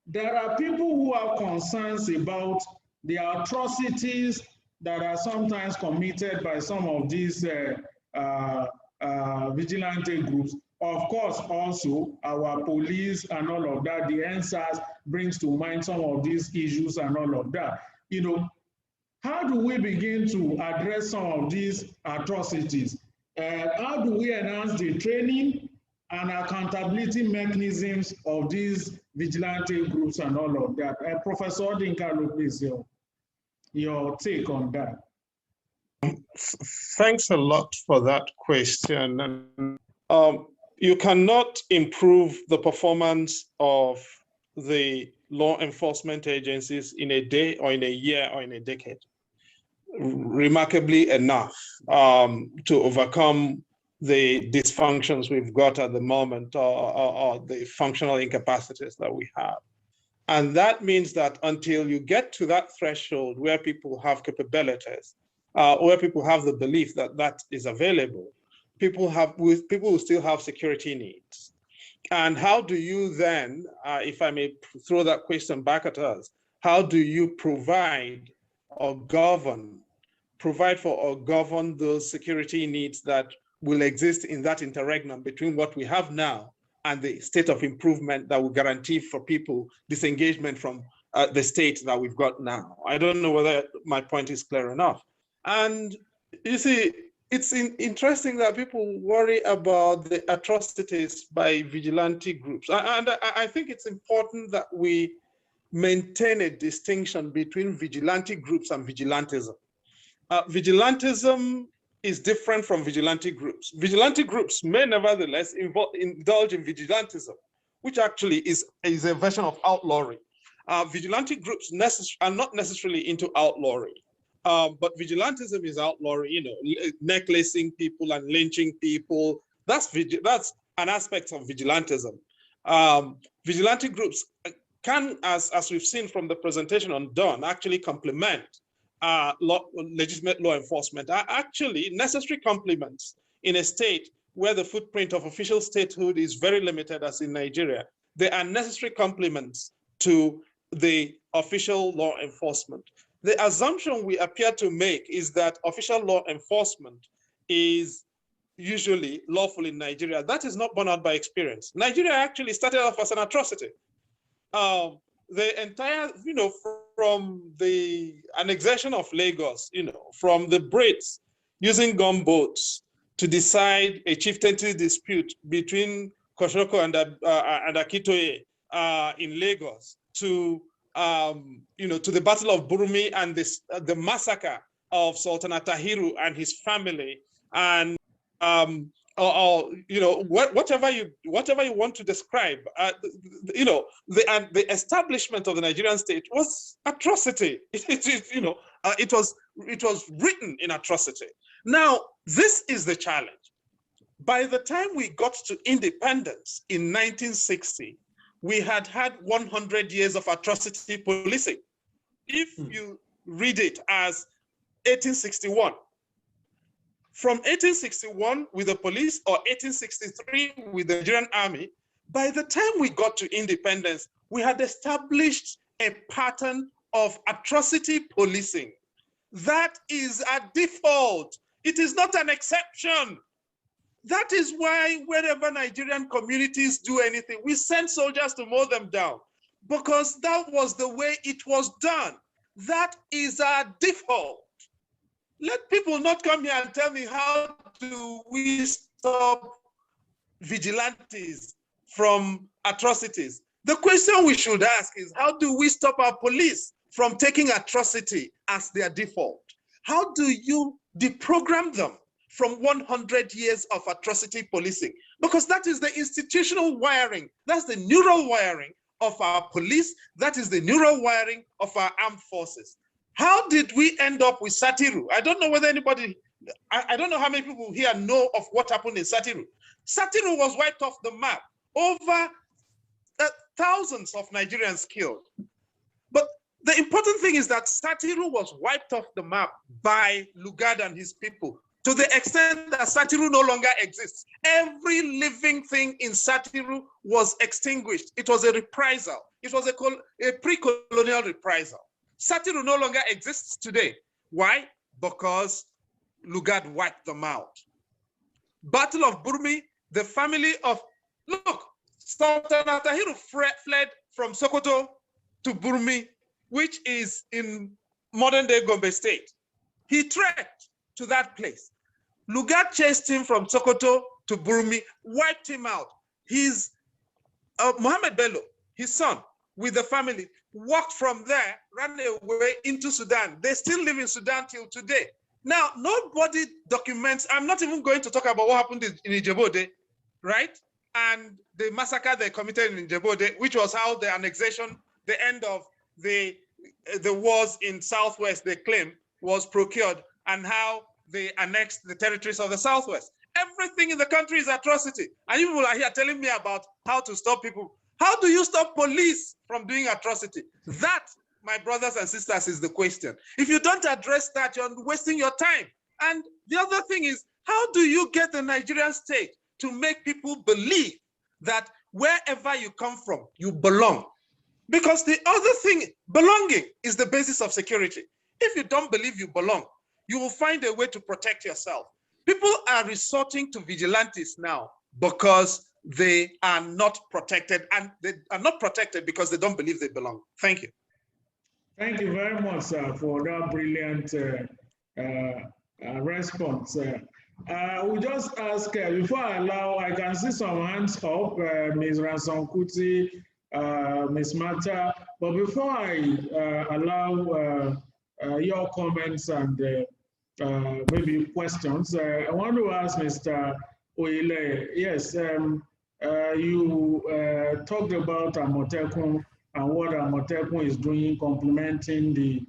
there are people who have concerns about the atrocities that are sometimes committed by some of these vigilante groups. Of course, also our police and all of that, the NSAS brings to mind some of these issues and all of that. You know, how do we begin to address some of these atrocities? How do we enhance the training and accountability mechanisms of these vigilante groups and all of that? Professor Odinkalu, please, your take on that. Thanks a lot for that question. You cannot improve the performance of the law enforcement agencies in a day or in a year or in a decade. Remarkably enough, to overcome the dysfunctions we've got at the moment or the functional incapacities that we have. And that means that until you get to that threshold where people have capabilities, where people have the belief that that is available, people will still have security needs. And how do you then, if I may throw that question back at us, how do you provide or govern those security needs that will exist in that interregnum between what we have now and the state of improvement that will guarantee for people disengagement from the state that we've got now? I don't know whether my point is clear enough. And you see, it's interesting that people worry about the atrocities by vigilante groups. And I think it's important that we maintain a distinction between vigilante groups and vigilantism. Vigilantism is different from vigilante groups. Vigilante groups may nevertheless indulge in vigilantism, which actually is a version of outlawry. Vigilante groups are not necessarily into outlawry. But vigilantism is outlawry, you know, necklacing people and lynching people. That's an aspect of vigilantism. Vigilante groups can, as we've seen from the presentation on Dawn, actually complement legitimate law enforcement, are actually necessary complements in a state where the footprint of official statehood is very limited, as in Nigeria. They are necessary complements to the official law enforcement. The assumption we appear to make is that official law enforcement is usually lawful in Nigeria. That is not borne out by experience. Nigeria actually started off as an atrocity. The entire, you know, from the annexation of Lagos, you know, from the Brits using gunboats to decide a chieftaincy dispute between Koshoko and Akitoye in Lagos, to you know, to the Battle of Burumi and the massacre of Sultan Tahiru and his family, and you know, whatever you want to describe, you know, the establishment of the Nigerian state was atrocity. You know, it was written in atrocity. Now, this is the challenge. By the time we got to independence in 1960, we had 100 years of atrocity policing. If you read it as 1861, from 1861 with the police, or 1863 with the Nigerian army, by the time we got to independence, we had established a pattern of atrocity policing. That is a default. It is not an exception. That is why whenever Nigerian communities do anything, we send soldiers to mow them down, because that was the way it was done. That is our default. Let people not come here and tell me, how do we stop vigilantes from atrocities? The question we should ask is, how do we stop our police from taking atrocity as their default? How do you deprogram them from 100 years of atrocity policing? Because that is the institutional wiring, that's the neural wiring of our police, that is the neural wiring of our armed forces. How did we end up with Satiru? I don't know whether anybody, I don't know how many people here know of what happened in Satiru. Satiru was wiped off the map. Over thousands of Nigerians killed. But the important thing is that Satiru was wiped off the map by Lugard and his people, to the extent that Satiru no longer exists. Every living thing in Satiru was extinguished. It was a reprisal. It was a pre-colonial reprisal. Satiru no longer exists today. Why? Because Lugard wiped them out. Battle of Burmi, the family of, look, Sultan Atahiru fled from Sokoto to Burmi, which is in modern-day Gombe State. He trekked to that place. Lugard chased him from Sokoto to Burmi, wiped him out. His Mohammed Bello, his son, with the family, walked from there, ran away into Sudan. They still live in Sudan till today. Now, nobody documents, I'm not even going to talk about what happened in Ijebode, right? And the massacre they committed in Ijebode, which was how the annexation, the end of the wars in Southwest, they claim, was procured, and how they annexed the territories of the Southwest. Everything in the country is atrocity. And you people are here telling me about how to stop people. How do you stop police from doing atrocity? That, my brothers and sisters, is the question. If you don't address that, you're wasting your time. And the other thing is, how do you get the Nigerian state to make people believe that wherever you come from, you belong? Because the other thing, belonging is the basis of security. If you don't believe you belong, you will find a way to protect yourself. People are resorting to vigilantes now because they are not protected, and they are not protected because they don't believe they belong. Thank you. Thank you very much, sir, for that brilliant response. We just ask, before I allow, I can see some hands up, Ms. Ransom Kuti, Ms. Mata, but before I allow your comments and maybe questions, I want to ask Mr. Oyeleye. Yes, you talked about Amotekun and what Amotekun is doing, complementing the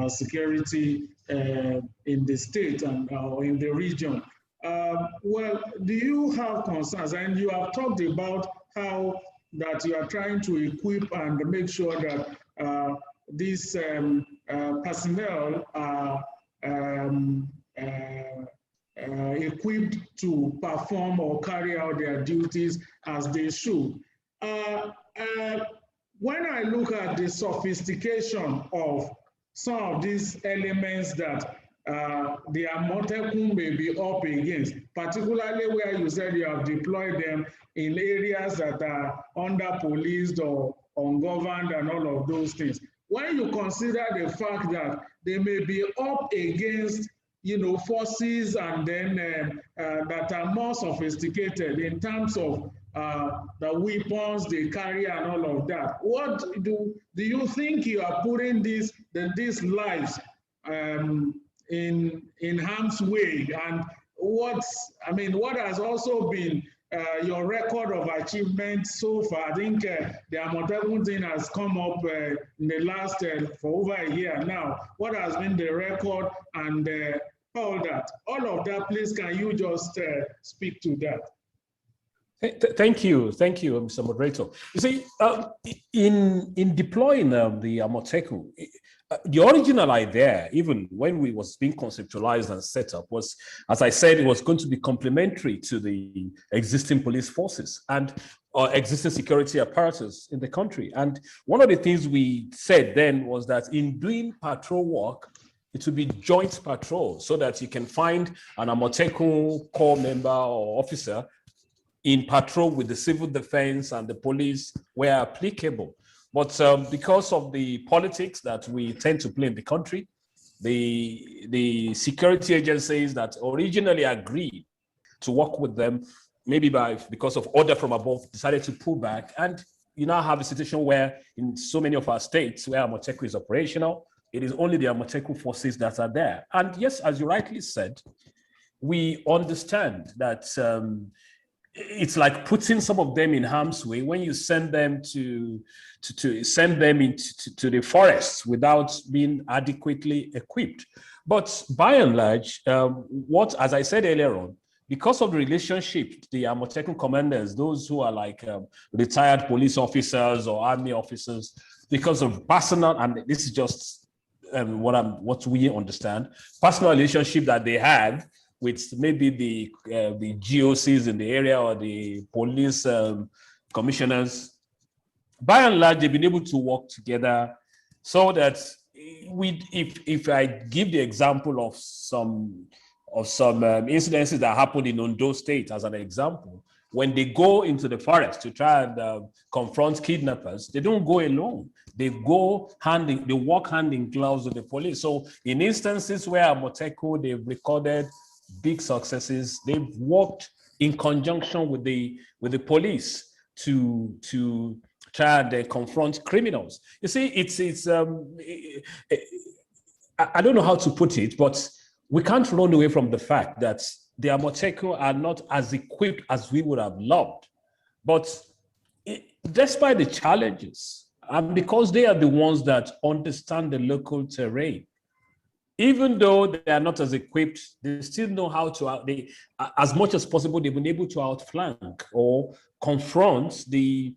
security in the state and in the region. Well, do you have concerns? And you have talked about how that you are trying to equip and make sure that these personnel are equipped to perform or carry out their duties as they should. When I look at the sophistication of some of these elements that the Amotekun may be up against, particularly where you said you have deployed them in areas that are under-policed or ungoverned and all of those things. When you consider the fact that they may be up against, you know, forces and then that are more sophisticated in terms of the weapons they carry and all of that, what do you think you are putting these lives in harm's way? And what has also been your record of achievement so far? I think the Amotekun thing has come up in the last for over a year now. What has been the record and all of that, please, can you just speak to that? Thank you, Mr. Moderator. You see, in deploying the Amotekun, the original idea, even when it was being conceptualized and set up, was, as I said, it was going to be complementary to the existing police forces and existing security apparatus in the country. And one of the things we said then was that in doing patrol work, it would be joint patrol, so that you can find an Amotekun corps member or officer in patrol with the civil defense and the police where applicable. But because of the politics that we tend to play in the country, the security agencies that originally agreed to work with them, maybe because of order from above, decided to pull back. And you now have a situation where in so many of our states where Amotekun is operational, it is only the Amotekun forces that are there. And yes, as you rightly said, we understand that it's like putting some of them in harm's way when you send them to send them into the forests without being adequately equipped. But by and large, as I said earlier on, because of the relationship, the Amotekun commanders, those who are like retired police officers or army officers, because of personal, and this is just what we understand, personal relationship that they had with maybe the GOCs in the area or the police commissioners, by and large, they've been able to work together so that if I give the example of some incidences that happened in Ondo State as an example, when they go into the forest to try and confront kidnappers, they don't go alone. They walk hand in gloves with the police. So in instances where Amotekun, they've recorded big successes, they've worked in conjunction with the police to try and confront criminals. You see, I don't know how to put it, but we can't run away from the fact that the Amotekun are not as equipped as we would have loved. But despite the challenges, and because they are the ones that understand the local terrain, even though they are not as equipped, they still know how to, as much as possible, they've been able to outflank or confront the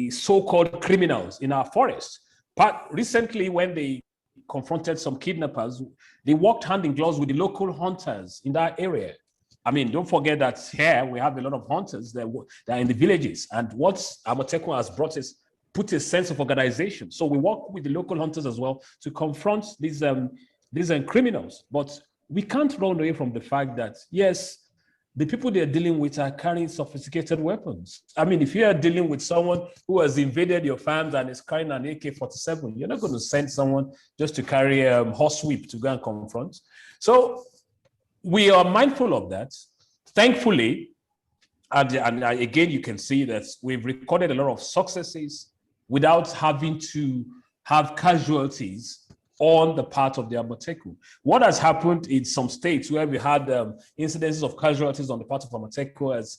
so-called criminals in our forest. But recently, when they confronted some kidnappers, they worked hand in gloves with the local hunters in that area. I mean, don't forget that here we have a lot of hunters that are in the villages. And what Amotekun has brought is put a sense of organization. So we work with the local hunters as well to confront these criminals. But we can't run away from the fact that, yes, the people they're dealing with are carrying sophisticated weapons. I mean, if you are dealing with someone who has invaded your farms and is carrying an AK-47, you're not going to send someone just to carry a horsewhip to go and confront. So we are mindful of that. Thankfully, and again, you can see that we've recorded a lot of successes without having to have casualties on the part of the Amotekun. What has happened in some states where we had incidences of casualties on the part of Amotekun,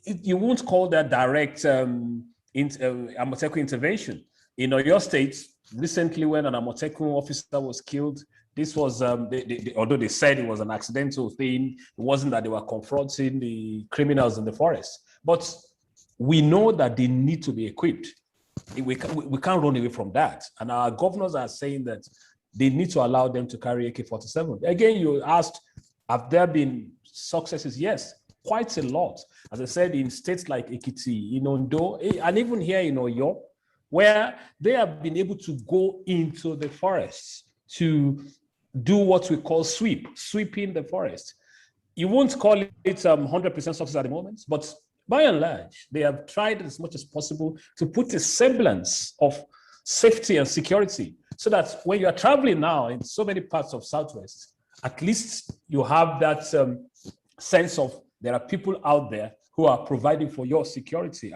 you won't call that direct Amotekun intervention. In Oyo State, recently when an Amotekun officer was killed, this was, although they said it was an accidental thing, it wasn't that they were confronting the criminals in the forest. But we know that they need to be equipped. We can't run away from that. And our governors are saying that they need to allow them to carry AK-47. Again, you asked, have there been successes? Yes, quite a lot. As I said, in states like Ekiti, in Ondo, and even here in Oyo, where they have been able to go into the forests to do what we call sweeping the forest. You won't call it 100% success at the moment, but by and large, they have tried as much as possible to put a semblance of safety and security so that when you are traveling now in so many parts of Southwest, at least you have that sense of there are people out there who are providing for your security.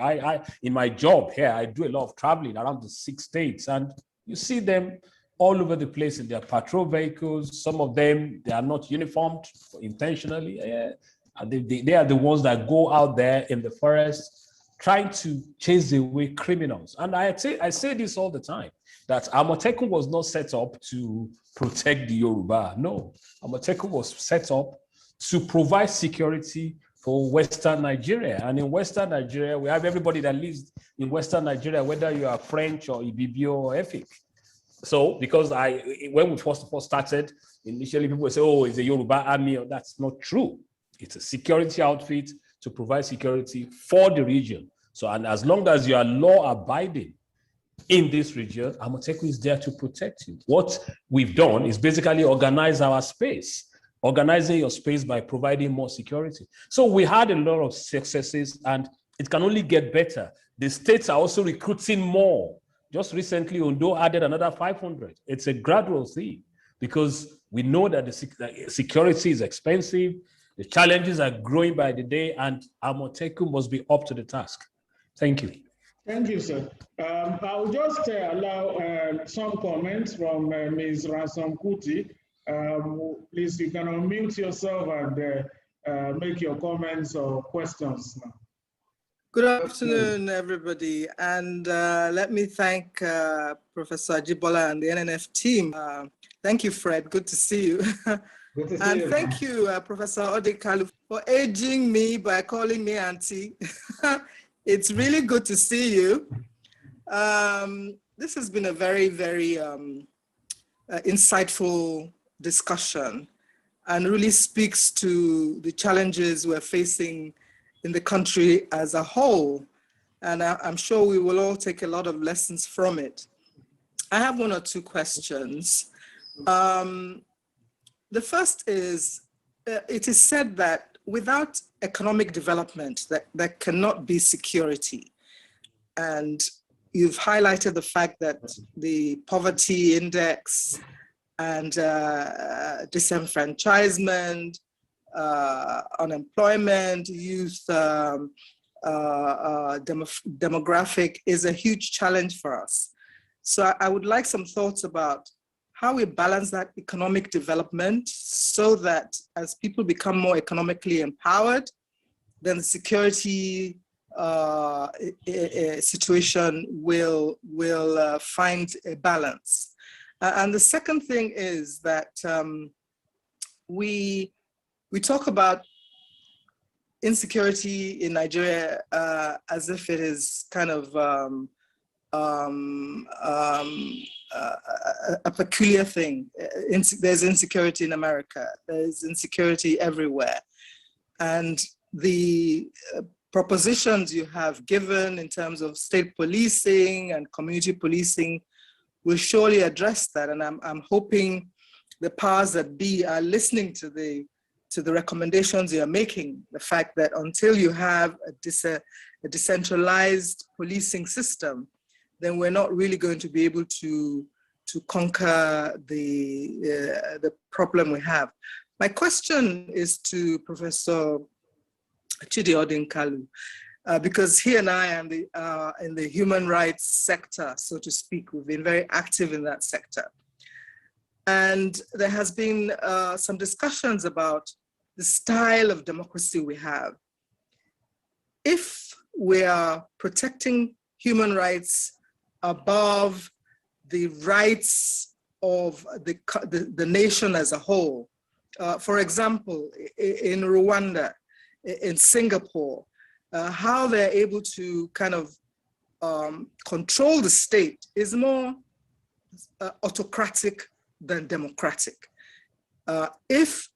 In my job here, I do a lot of traveling around the 6 states, and you see them all over the place in their patrol vehicles. Some of them, they are not uniformed intentionally. They are the ones that go out there in the forest trying to chase away criminals. And I say this all the time, that Amotekun was not set up to protect the Yoruba. No, Amotekun was set up to provide security for Western Nigeria. And in Western Nigeria, we have everybody that lives in Western Nigeria, whether you are French or Ibibio or Efik. So, because when we first of all started, initially people would say, oh, it's a Yoruba army. That's not true. It's a security outfit to provide security for the region. So, and as long as you are law abiding in this region, Amotekun is there to protect you. What we've done is basically organize our space, organizing your space by providing more security. So we had a lot of successes, and it can only get better. The states are also recruiting more. Just recently, Ondo added another 500. It's a gradual thing because we know that the security is expensive. The challenges are growing by the day, and Amotekun must be up to the task. Thank you. Thank you, sir. I'll just allow some comments from Ms. Ransom Kuti. Please, you can unmute yourself and make your comments or questions now. Good afternoon, everybody. And let me thank Professor Ajibola and the NNF team. Thank you, Fred. Good to see you. Good to see and you. Thank you, Professor Odinkalu, for aging me by calling me auntie. It's really good to see you. This has been a very, very insightful discussion and really speaks to the challenges we're facing in the country as a whole. And I'm sure we will all take a lot of lessons from it. I have one or two questions. The first is, it is said that without economic development, there cannot be security. And you've highlighted the fact that the poverty index and disenfranchisement, unemployment, youth demographic is a huge challenge for us. So I would like some thoughts about how we balance that economic development so that as people become more economically empowered, then the security situation will find a balance. And the second thing is that we talk about insecurity in Nigeria as if it is kind of a peculiar thing. There's insecurity in America. There's insecurity everywhere. And the propositions you have given in terms of state policing and community policing will surely address that. And I'm hoping the powers that be are listening to the recommendations you're making. The fact that until you have a decentralized policing system, then we're not really going to be able to conquer the problem we have. My question is to Professor Chidi Odinkalu, because he and I am in the human rights sector, so to speak. We've been very active in that sector. And there has been some discussions about the style of democracy we have. If we are protecting human rights above the rights of the nation as a whole, for example, in Rwanda, in Singapore, how they're able to kind of control the state is more autocratic than democratic. If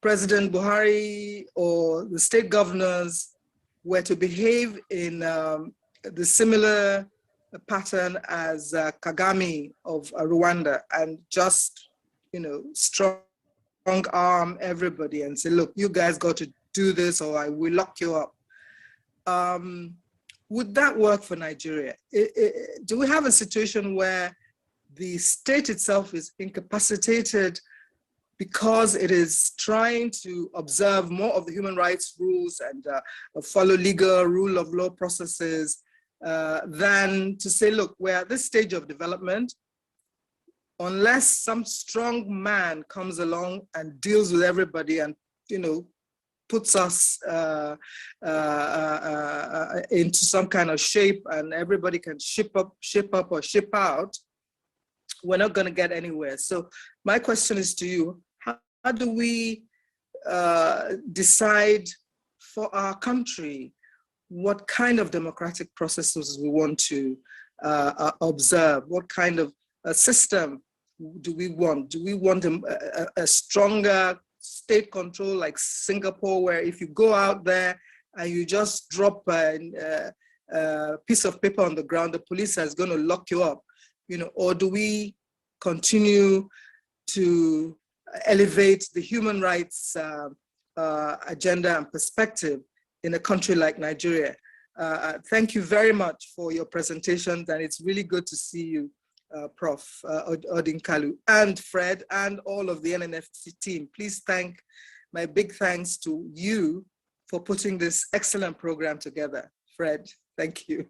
President Buhari or the state governors were to behave in the similar pattern as Kagame of Rwanda and just, strong arm everybody and say, look, you guys got to do this or I will lock you up. Would that work for Nigeria? Do we have a situation where the state itself is incapacitated because it is trying to observe more of the human rights rules and follow legal rule of law processes than to say, look, we're at this stage of development, unless some strong man comes along and deals with everybody and, puts us into some kind of shape and everybody can ship up or ship out, we're not going to get anywhere. So my question is to you, how do we decide for our country what kind of democratic processes we want to observe? What kind of system do we want? Do we want a stronger state control like Singapore, where if you go out there and you just drop a piece of paper on the ground, the police is going to lock you up, or do we continue to elevate the human rights agenda and perspective in a country like Nigeria? Thank you very much for your presentations, and it's really good to see you, Prof. Odinkalu, and Fred, and all of the NNFC team. Please my big thanks to you for putting this excellent program together. Fred, thank you.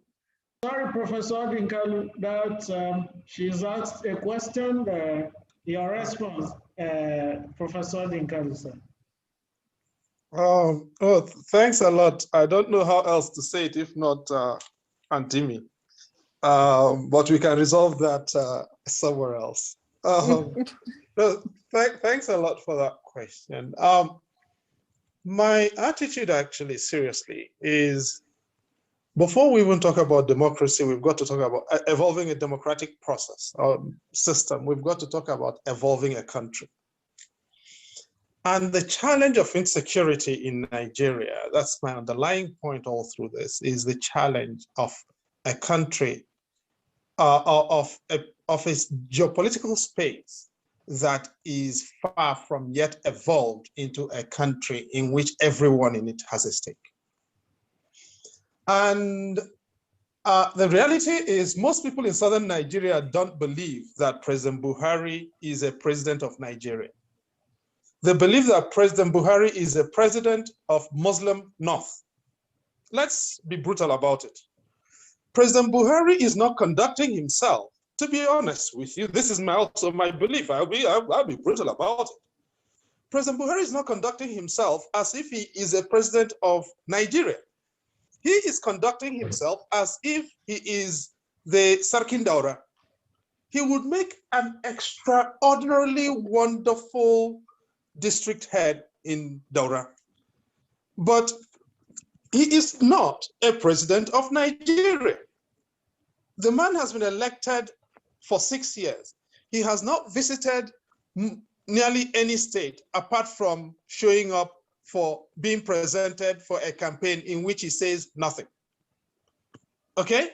Sorry, Professor Odinkalu, that she's asked a question. Your response, Professor Odinkalu, sir. Thanks a lot. I don't know how else to say it if not Antimi. But we can resolve that somewhere else. Thanks a lot for that question. My attitude actually, seriously, is before we even talk about democracy, we've got to talk about evolving a democratic process or system. We've got to talk about evolving a country. And the challenge of insecurity in Nigeria, that's my underlying point all through this, is the challenge of a country, of of a geopolitical space that is far from yet evolved into a country in which everyone in it has a stake. And the reality is most people in southern Nigeria don't believe that President Buhari is a president of Nigeria. They believe that President Buhari is a president of Muslim North. Let's be brutal about it. President Buhari is not conducting himself, to be honest with you, this is also my belief, I'll be brutal about it. President Buhari is not conducting himself as if he is a president of Nigeria. He is conducting himself as if he is the Sarkin Daura. He would make an extraordinarily wonderful district head in Daura. But he is not a president of Nigeria. The man has been elected for 6 years. He has not visited nearly any state apart from showing up for being presented for a campaign in which he says nothing. Okay?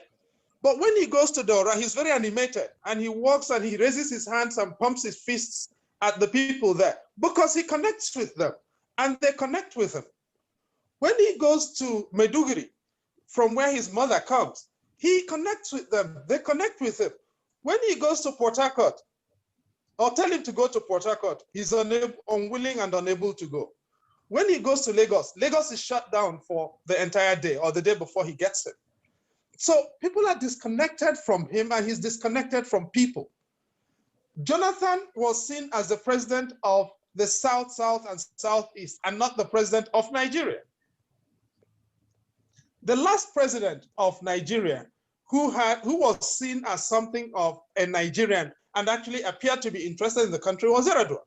But when he goes to Daura, he's very animated and he walks and he raises his hands and pumps his fists at the people there because he connects with them and they connect with him. When he goes to Maiduguri, from where his mother comes, he connects with them, they connect with him. When he goes to Port Harcourt, or tell him to go to Port Harcourt, he's unwilling and unable to go. When he goes to Lagos, Lagos is shut down for the entire day or the day before he gets it. So people are disconnected from him and he's disconnected from people. Jonathan was seen as the president of the South, South, and Southeast, and not the president of Nigeria. The last president of Nigeria who was seen as something of a Nigerian and actually appeared to be interested in the country was Yar'Adua.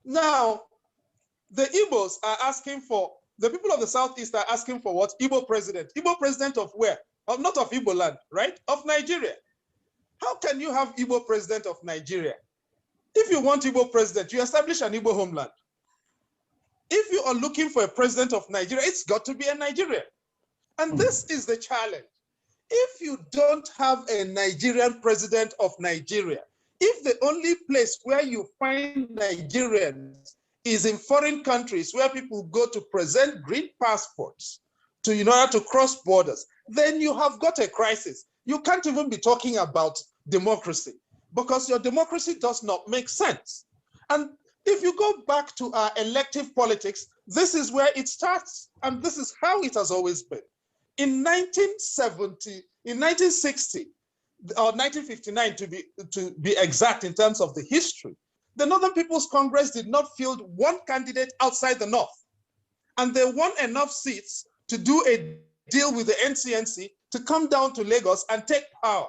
Now, the Igbos are asking for, the people of the Southeast are asking for what? Igbo president. Igbo president of where? Not of Igbo land, right? Of Nigeria. How can you have Igbo president of Nigeria? If you want Igbo president, you establish an Igbo homeland. If you are looking for a president of Nigeria, it's got to be a Nigerian. And this is the challenge. If you don't have a Nigerian president of Nigeria, if the only place where you find Nigerians is in foreign countries where people go to present green passports in order to cross borders, then you have got a crisis. You can't even be talking about democracy because your democracy does not make sense. And if you go back to our elective politics, this is where it starts, and this is how it has always been. In 1960, or 1959 to be exact in terms of the history, the Northern People's Congress did not field one candidate outside the North. And they won enough seats to do a deal with the NCNC to come down to Lagos and take power.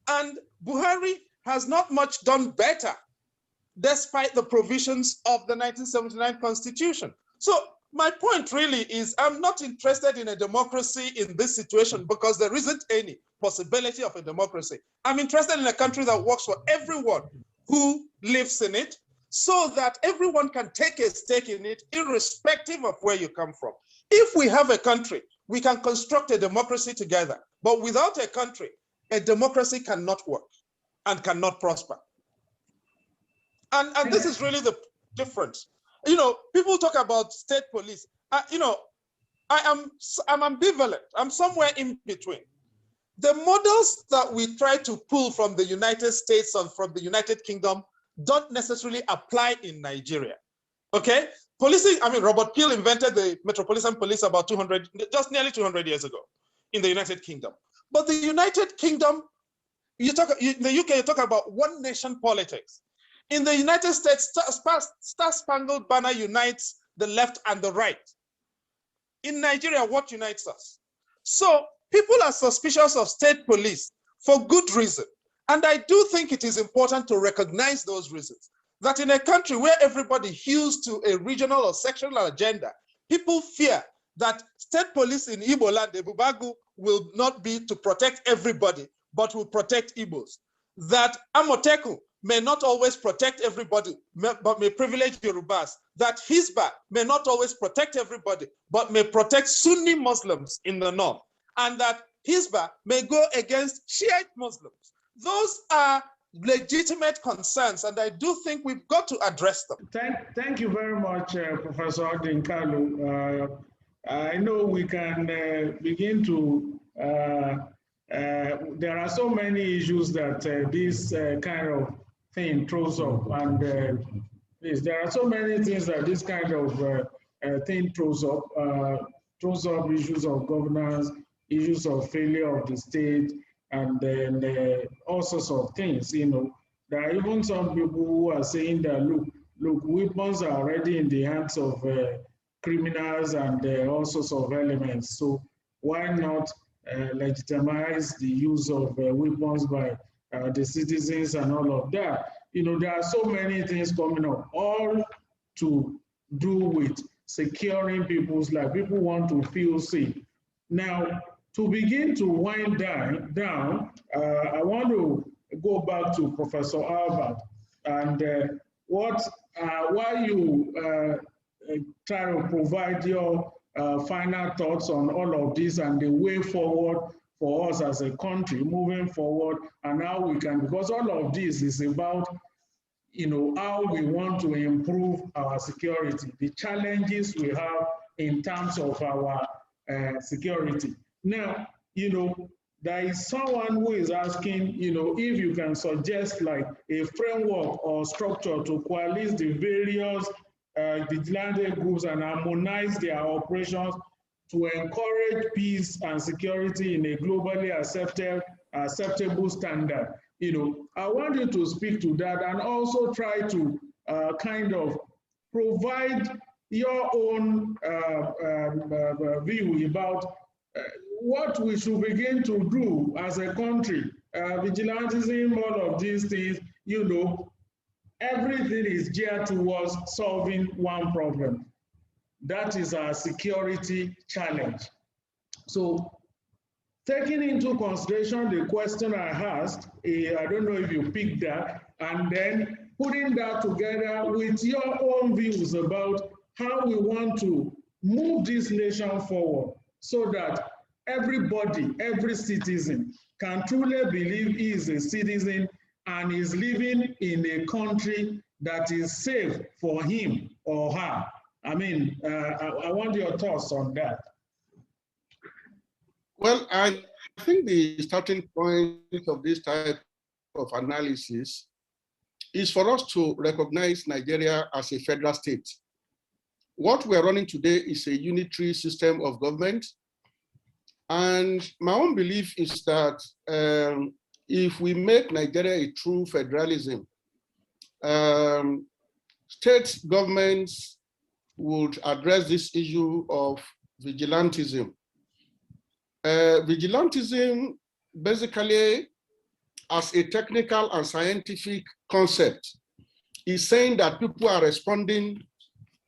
And Buhari has not much done better, despite the provisions of the 1979 Constitution. So my point really is I'm not interested in a democracy in this situation because there isn't any possibility of a democracy. I'm interested in a country that works for everyone who lives in it so that everyone can take a stake in it irrespective of where you come from. If we have a country, we can construct a democracy together, but without a country, a democracy cannot work and cannot prosper. And this is really the difference. You know, people talk about state police. You know, I'm ambivalent. I'm somewhere in between. The models that we try to pull from the United States and from the United Kingdom don't necessarily apply in Nigeria. Okay? Policing, I mean, Robert Peel invented the Metropolitan Police about just nearly 200 years ago in the United Kingdom. But the United Kingdom, in the UK, you talk about one nation politics. In the United States, Star-Spangled Banner unites the left and the right. In Nigeria, what unites us? So people are suspicious of state police for good reason. And I do think it is important to recognize those reasons. That in a country where everybody hews to a regional or sectional agenda, people fear that state police in Igbo land, Ebubagu, will not be to protect everybody, but will protect Igbos. That Amoteku may not always protect everybody, but may privilege Yorubas. That Hisba may not always protect everybody, but may protect Sunni Muslims in the north. And that Hisba may go against Shiite Muslims. Those are legitimate concerns, and I do think we've got to address them. Thank you very much, Professor Odinkalu. I know we can begin to, there are so many issues that this kind of thing throws up, and there are so many things that this kind of thing throws up issues of governance, issues of failure of the state, and then all sorts of things. You know, there are even some people who are saying that, look, weapons are already in the hands of criminals and all sorts of elements. So why not legitimize the use of weapons by the citizens and all of that? You know, there are so many things coming up, all to do with securing people's life. People want to feel safe. Now, to begin to wind down, I want to go back to Professor Albert and while you try to provide your final thoughts on all of this and the way forward for us as a country moving forward, and how we can, because all of this is about, you know, how we want to improve our security, the challenges we have in terms of our security. Now, you know, there is someone who is asking, you know, if you can suggest like a framework or structure to coalesce the various vigilante groups and harmonize their operations to encourage peace and security in a globally acceptable standard. You know, I want you to speak to that and also try to kind of provide your own view about what we should begin to do as a country. Vigilantism, all of these things, you know, everything is geared towards solving one problem. That is our security challenge. So, taking into consideration the question I asked, I don't know if you picked that, and then putting that together with your own views about how we want to move this nation forward so that everybody, every citizen can truly believe he is a citizen and is living in a country that is safe for him or her. I mean, I want your thoughts on that. Well, I think the starting point of this type of analysis is for us to recognize Nigeria as a federal state. What we're running today is a unitary system of government. And my own belief is that if we make Nigeria a true federalism, state governments would address this issue of vigilantism. Vigilantism, basically, as a technical and scientific concept, is saying that people are responding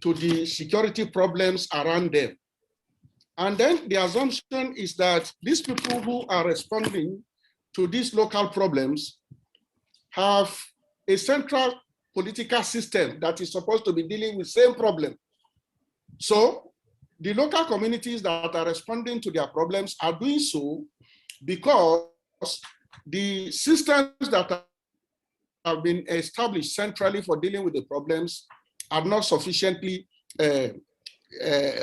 to the security problems around them. And then the assumption is that these people who are responding to these local problems have a central political system that is supposed to be dealing with the same problem. So the local communities that are responding to their problems are doing so because the systems that have been established centrally for dealing with the problems are not sufficiently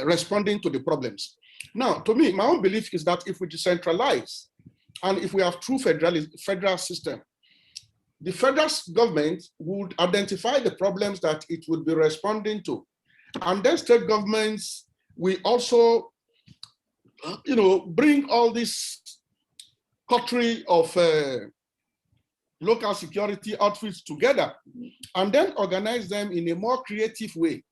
responding to the problems. Now, to me, my own belief is that if we decentralize and if we have true federal system, the federal government would identify the problems that it would be responding to. And then state governments will also, you know, bring all this coterie of local security outfits together and then organize them in a more creative way.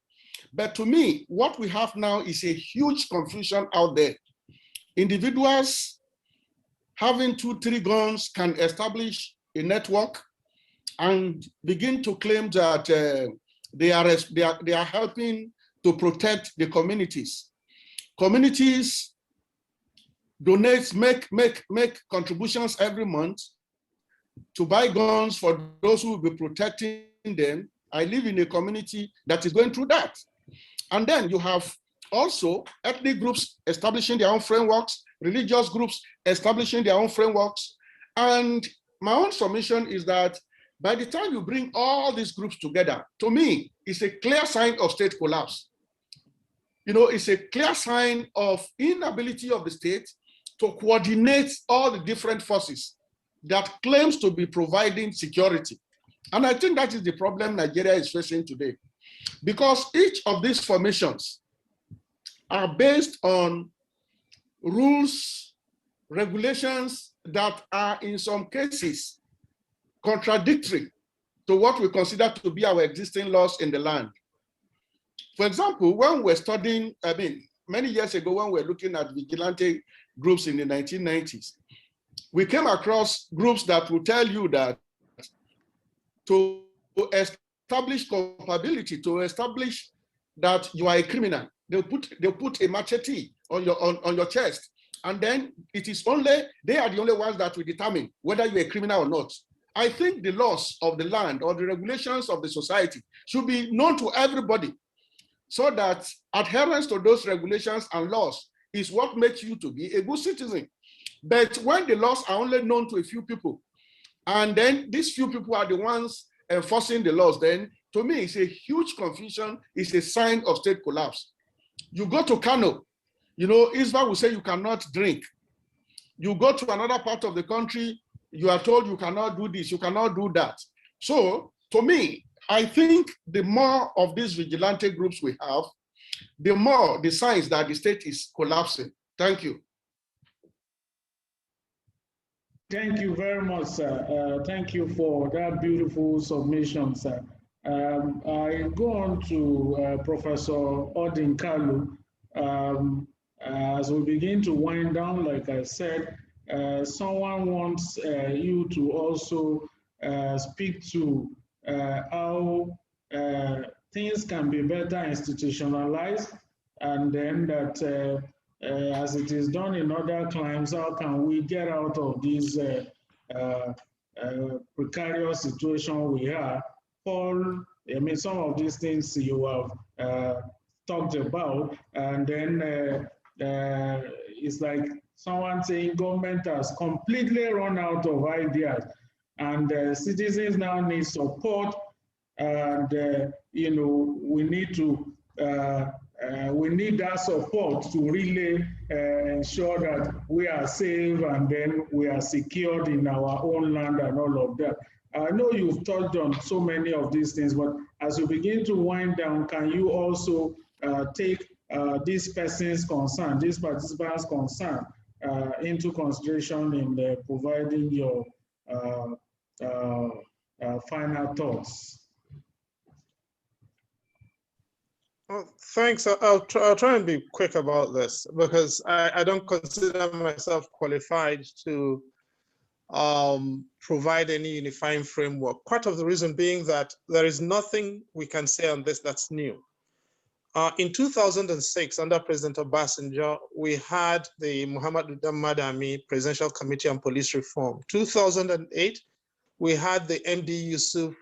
But to me, what we have now is a huge confusion out there. Individuals having 2-3 guns can establish a network and begin to claim that they are helping to protect the communities. Communities donate, make contributions every month to buy guns for those who will be protecting them. I live in a community that is going through that. And then you have also ethnic groups establishing their own frameworks, religious groups establishing their own frameworks. And my own submission is that by the time you bring all these groups together, to me, it's a clear sign of state collapse. You know, it's a clear sign of inability of the state to coordinate all the different forces that claims to be providing security. And I think that is the problem Nigeria is facing today, because each of these formations are based on rules, regulations that are in some cases contradictory to what we consider to be our existing laws in the land. For example, when we're studying, many years ago, when we're looking at vigilante groups in the 1990s, we came across groups that will tell you that to establish culpability, to establish that you are a criminal, they'll put a machete on your chest, and then it is only, they are the only ones that will determine whether you're a criminal or not. I think the laws of the land or the regulations of the society should be known to everybody, so that adherence to those regulations and laws is what makes you to be a good citizen. But when the laws are only known to a few people, and then these few people are the ones enforcing the laws, then to me, it's a huge confusion. It's a sign of state collapse. You go to Kano, you know, Israel will say you cannot drink. You go to another part of the country, you are told you cannot do this, you cannot do that. So to me, I think the more of these vigilante groups we have, the more the signs that the state is collapsing. Thank you. Thank you very much, sir. Thank you for that beautiful submission, sir. I go on to Professor Odinkalu. As we begin to wind down, like I said, someone wants you to also speak to how things can be better institutionalized, and then that as it is done in other climes, how can we get out of this precarious situation we are? Paul, I mean, some of these things you have talked about, and then it's like someone saying government has completely run out of ideas, and citizens now need support, and you know, we need that support to really ensure that we are safe and then we are secured in our own land and all of that. I know you've touched on so many of these things, but as you begin to wind down, can you also take this person's concern, this participant's concern into consideration in providing your final thoughts? Well, thanks. I'll try and be quick about this, because I don't consider myself qualified to provide any unifying framework. Part of the reason being that there is nothing we can say on this that's new. In 2006, under President Obasanjo, we had the Muhammad Madami Presidential Committee on Police Reform. 2008, we had the MD Yusuf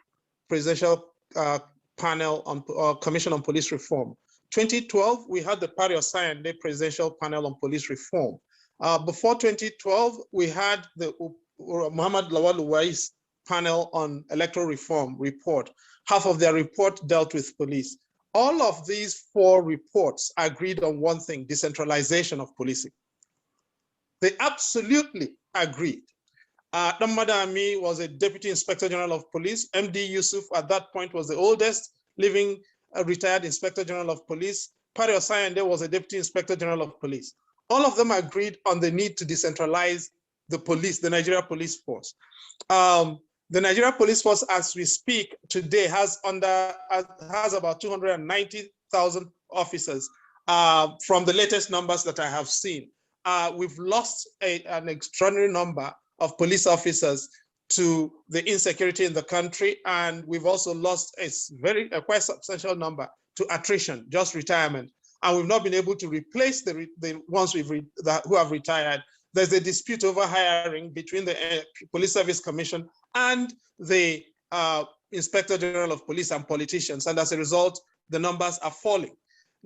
Presidential Panel on Commission on Police Reform. 2012, we had the Pario Sayande Presidential Panel on Police Reform. Before 2012, we had the Muhammad Lawal Uwais Panel on Electoral Reform report. Half of their report dealt with police. All of these four reports agreed on one thing: decentralization of policing. They absolutely agreed. Madami was a Deputy Inspector General of Police. MD Yusuf at that point was the oldest living retired Inspector General of Police. Pario Sayande was a Deputy Inspector General of Police. All of them agreed on the need to decentralize the police, the Nigeria Police Force. The Nigeria Police Force, as we speak today, has about 290,000 officers from the latest numbers that I have seen. We've lost an extraordinary number of police officers to the insecurity in the country, and we've also lost a quite substantial number to attrition, just retirement, and we've not been able to replace the ones who have retired. There's a dispute over hiring between the Police Service Commission and the Inspector General of Police and politicians, and as a result, the numbers are falling.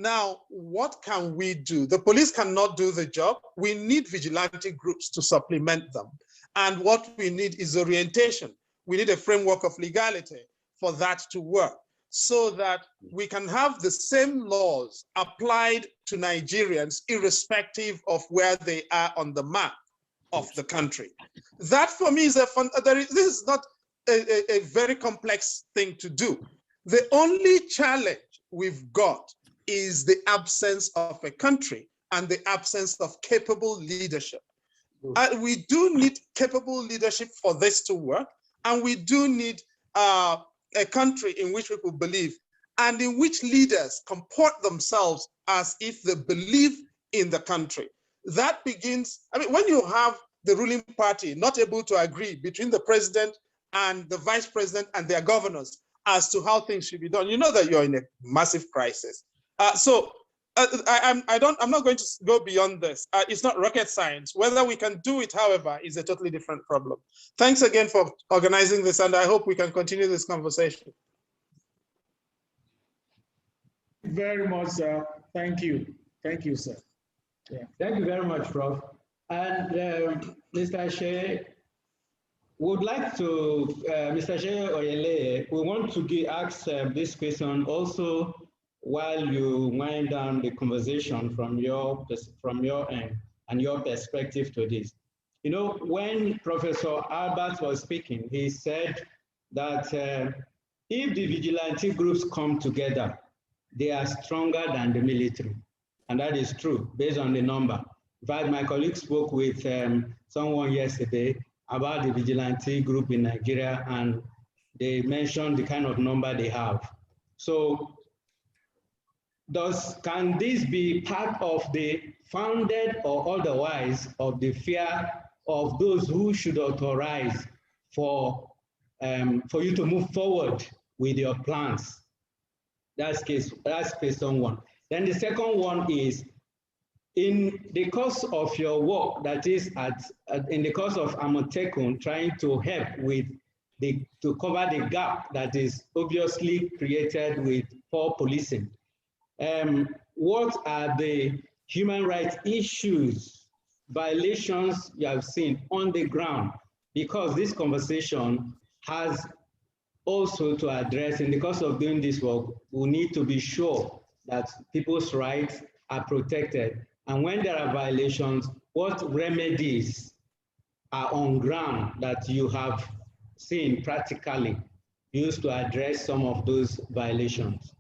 Now, what can we do? The police cannot do the job. We need vigilante groups to supplement them. And what we need is orientation. We need a framework of legality for that to work, so that we can have the same laws applied to Nigerians irrespective of where they are on the map of the country. That for me is this is not a very complex thing to do. The only challenge we've got is the absence of a country and the absence of capable leadership. We do need capable leadership for this to work, and we do need a country in which people believe and in which leaders comport themselves as if they believe in the country. That begins, I mean, when you have the ruling party not able to agree between the president and the vice president and their governors as to how things should be done, you know that you're in a massive crisis. I'm not going to go beyond this. It's not rocket science. Whether we can do it, however, is a totally different problem. Thanks again for organizing this, and I hope we can continue this conversation. Very much, sir. Thank you. Thank you, sir. Yeah. Thank you very much, Prof. And Mr. Seye, would like to, Mr. Seye Oyeleye, we want to ask this question also while you wind down the conversation from your end and your perspective to this. You know, when Professor Albert was speaking, he said that if the vigilante groups come together, they are stronger than the military. And that is true, based on the number. In fact, my colleague spoke with someone yesterday about the vigilante group in Nigeria, and they mentioned the kind of number they have. So, can this be part of the founded or otherwise of the fear of those who should authorize for you to move forward with your plans? That's question one. Then the second one is, in the course of your work, that is in the course of Amotekun trying to help with to cover the gap that is obviously created with poor policing, what are the human rights issues, violations you have seen on the ground? Because this conversation has also to address, in the course of doing this work, we need to be sure that people's rights are protected. And when there are violations, what remedies are on ground that you have seen practically used to address some of those violations?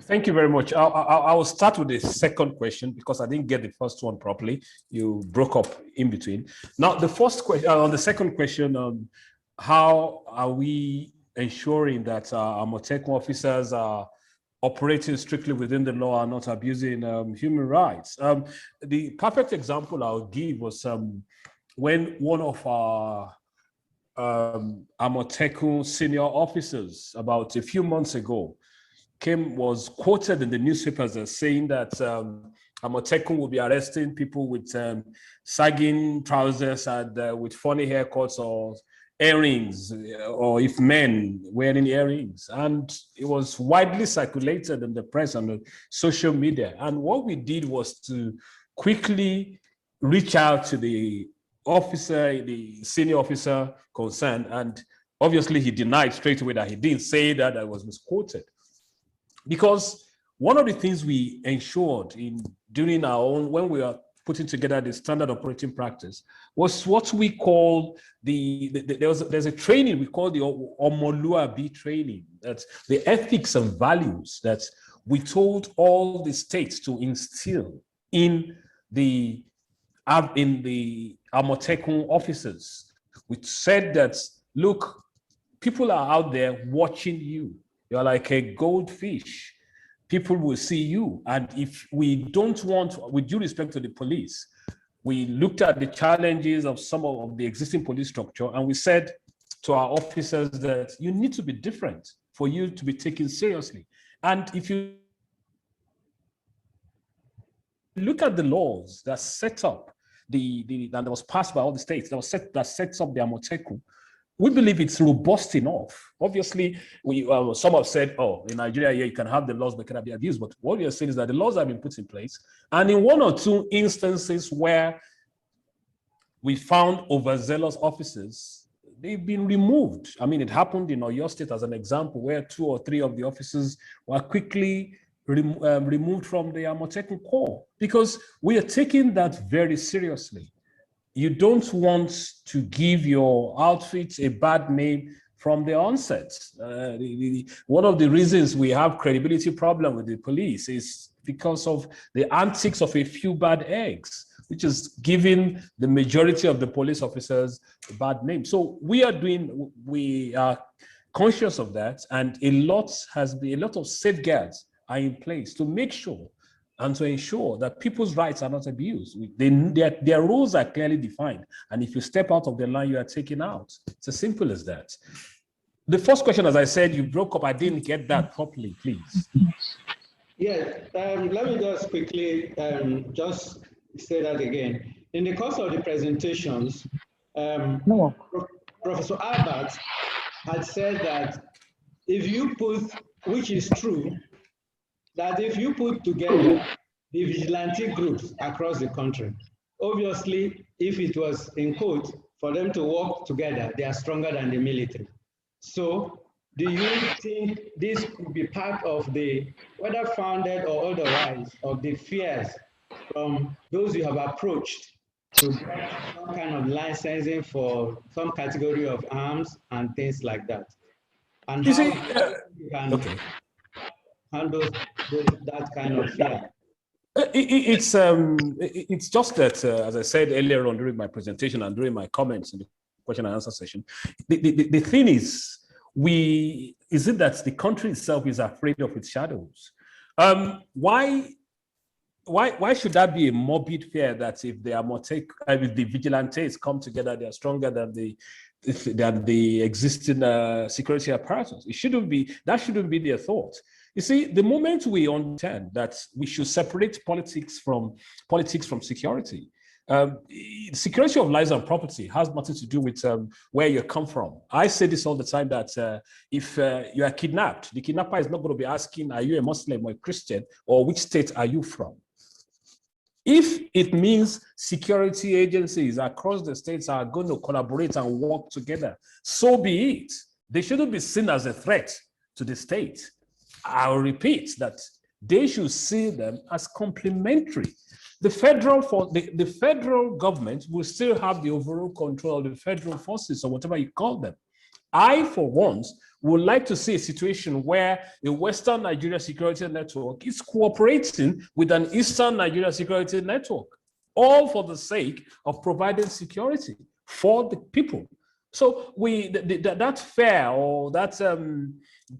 Thank you very much. I will start with the second question because I didn't get the first one properly. You broke up in between. Now, the first question, on the second question, how are we ensuring that our Amotekun officers are operating strictly within the law and not abusing human rights? The perfect example I'll give was when one of our Amotekun senior officers about a few months ago was quoted in the newspapers as saying that Amotekun will be arresting people with sagging trousers and with funny haircuts or earrings, or if men wearing earrings. And it was widely circulated in the press and the social media. And what we did was to quickly reach out to the officer, the senior officer concerned, and obviously he denied straight away that he didn't say that I was misquoted. Because one of the things we ensured in doing our own, when we are putting together the standard operating practice, was what we call there's a training we call the Omoluabi training. That's the ethics and values that we told all the states to instill in the Amotekun officers. We said that, look, people are out there watching you. You're like a goldfish. People will see you. And if we don't want, with due respect to the police, we looked at the challenges of some of the existing police structure, and we said to our officers that you need to be different for you to be taken seriously. And if you look at the laws that set up that was passed by all the states, that sets up the Amotekun, we believe it's robust enough. Obviously, some have said, oh, in Nigeria, yeah, you can have the laws, but cannot be abused. But what we are saying is that the laws have been put in place. And in one or two instances where we found overzealous officers, they've been removed. I mean, it happened in Oyo State as an example, where 2 or 3 of the officers were quickly removed from the Amotekun Corps, because we are taking that very seriously. You don't want to give your outfit a bad name from the onset. One of the reasons we have credibility problem with the police is because of the antics of a few bad eggs, which is giving the majority of the police officers a bad name. So we are conscious of that, and a lot of safeguards are in place to make sure and to ensure that people's rights are not abused. Their rules are clearly defined. And if you step out of the line, you are taken out. It's as simple as that. The first question, as I said, you broke up. I didn't get that properly, please. Yeah, let me just quickly just say that again. In the course of the presentations, Professor Albert had said that if you put, which is true, that if you put together the vigilante groups across the country, obviously, if it was in quote, for them to work together, they are stronger than the military. So do you think this could be part of the, whether founded or otherwise, of the fears from those you have approached to get some kind of licensing for some category of arms and things like that? And you how see, you can handle that kind of fear? It's just that, as I said earlier on during my presentation and during my comments in the question and answer session, the thing is, is it that the country itself is afraid of its shadows? Why should that be a morbid fear that if if the vigilantes come together, they are stronger than the existing security apparatus? That shouldn't be their thought. You see, the moment we understand that we should separate politics from security, security of lives and property has nothing to do with where you come from. I say this all the time, that if you are kidnapped, the kidnapper is not going to be asking, are you a Muslim or a Christian, or which state are you from? If it means security agencies across the states are going to collaborate and work together, so be it. They shouldn't be seen as a threat to the state. I'll repeat that they should see them as complementary. The federal government will still have the overall control of the federal forces, or whatever you call them. I, for once, would like to see a situation where a Western Nigeria security network is cooperating with an Eastern Nigeria security network, all for the sake of providing security for the people. So that fear or that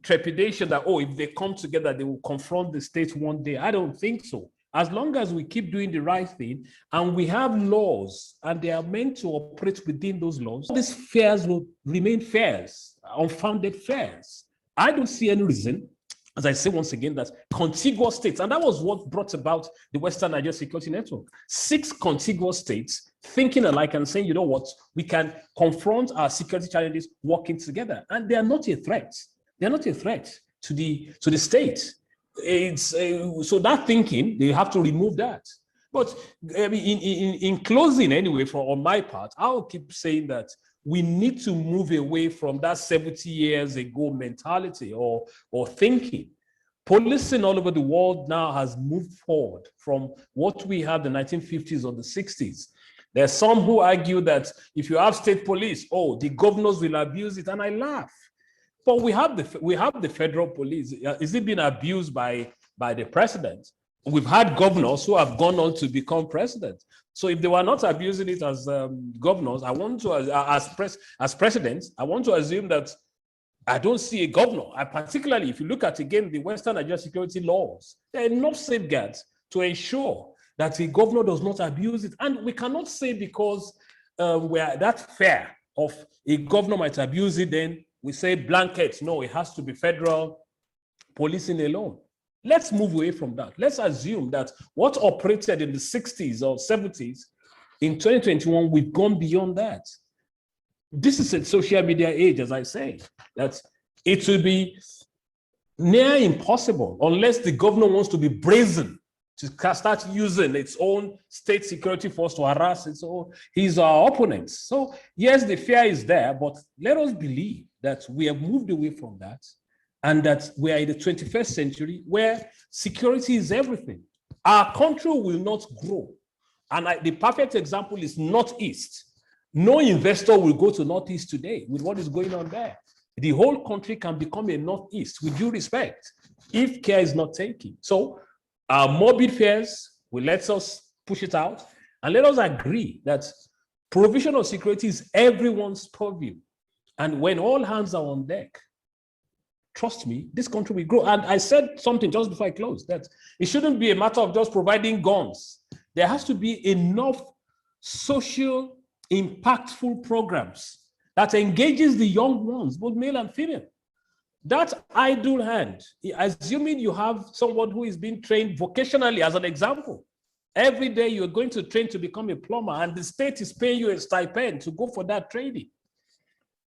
trepidation that, oh, if they come together, they will confront the state one day, I don't think so. As long as we keep doing the right thing and we have laws and they are meant to operate within those laws, these fears will remain fears, unfounded fears. I don't see any reason, as I say once again, that contiguous states, and that was what brought about the Western Nigeria Security Network, 6 contiguous states thinking alike and saying, you know what, we can confront our security challenges working together. And they are not a threat. They're not a threat to the state. So that thinking, they have to remove that. But I mean, in closing anyway, on my part, I'll keep saying that we need to move away from that 70 years ago mentality or thinking. Policing all over the world now has moved forward from what we had in the 1950s or the 60s. There are some who argue that if you have state police, oh, the governors will abuse it, and I laugh. But we have the federal police. Is it being abused by the president? We've had governors who have gone on to become president. So if they were not abusing it as governors, I want to, as presidents, I want to assume that I don't see a governor. Particularly if you look at, again, the Western Nigeria security laws, there are enough safeguards to ensure that the governor does not abuse it. And we cannot say because we are that fear of a governor might abuse it, then we say blanket. No, it has to be federal policing alone. Let's move away from that. Let's assume that what operated in the 60s or 70s, in 2021, we've gone beyond that. this is a social media age, as I say, that it will be near impossible unless the governor wants to be brazen to start using its own state security force to harass his opponents. So yes, the fear is there, but let us believe that we have moved away from that and that we are in the 21st century where security is everything. Our country will not grow. And the perfect example is Northeast. No investor will go to Northeast today with what is going on there. The whole country can become a Northeast with due respect if care is not taken. So our morbid fears will let us push it out, and let us agree that provision of security is everyone's purview. And when all hands are on deck, trust me, this country will grow. And I said something just before I close, that it shouldn't be a matter of just providing guns. There has to be enough social impactful programs that engages the young ones, both male and female. That idle hand, assuming you have someone who is being trained vocationally, as an example, every day you're going to train to become a plumber and the state is paying you a stipend to go for that training.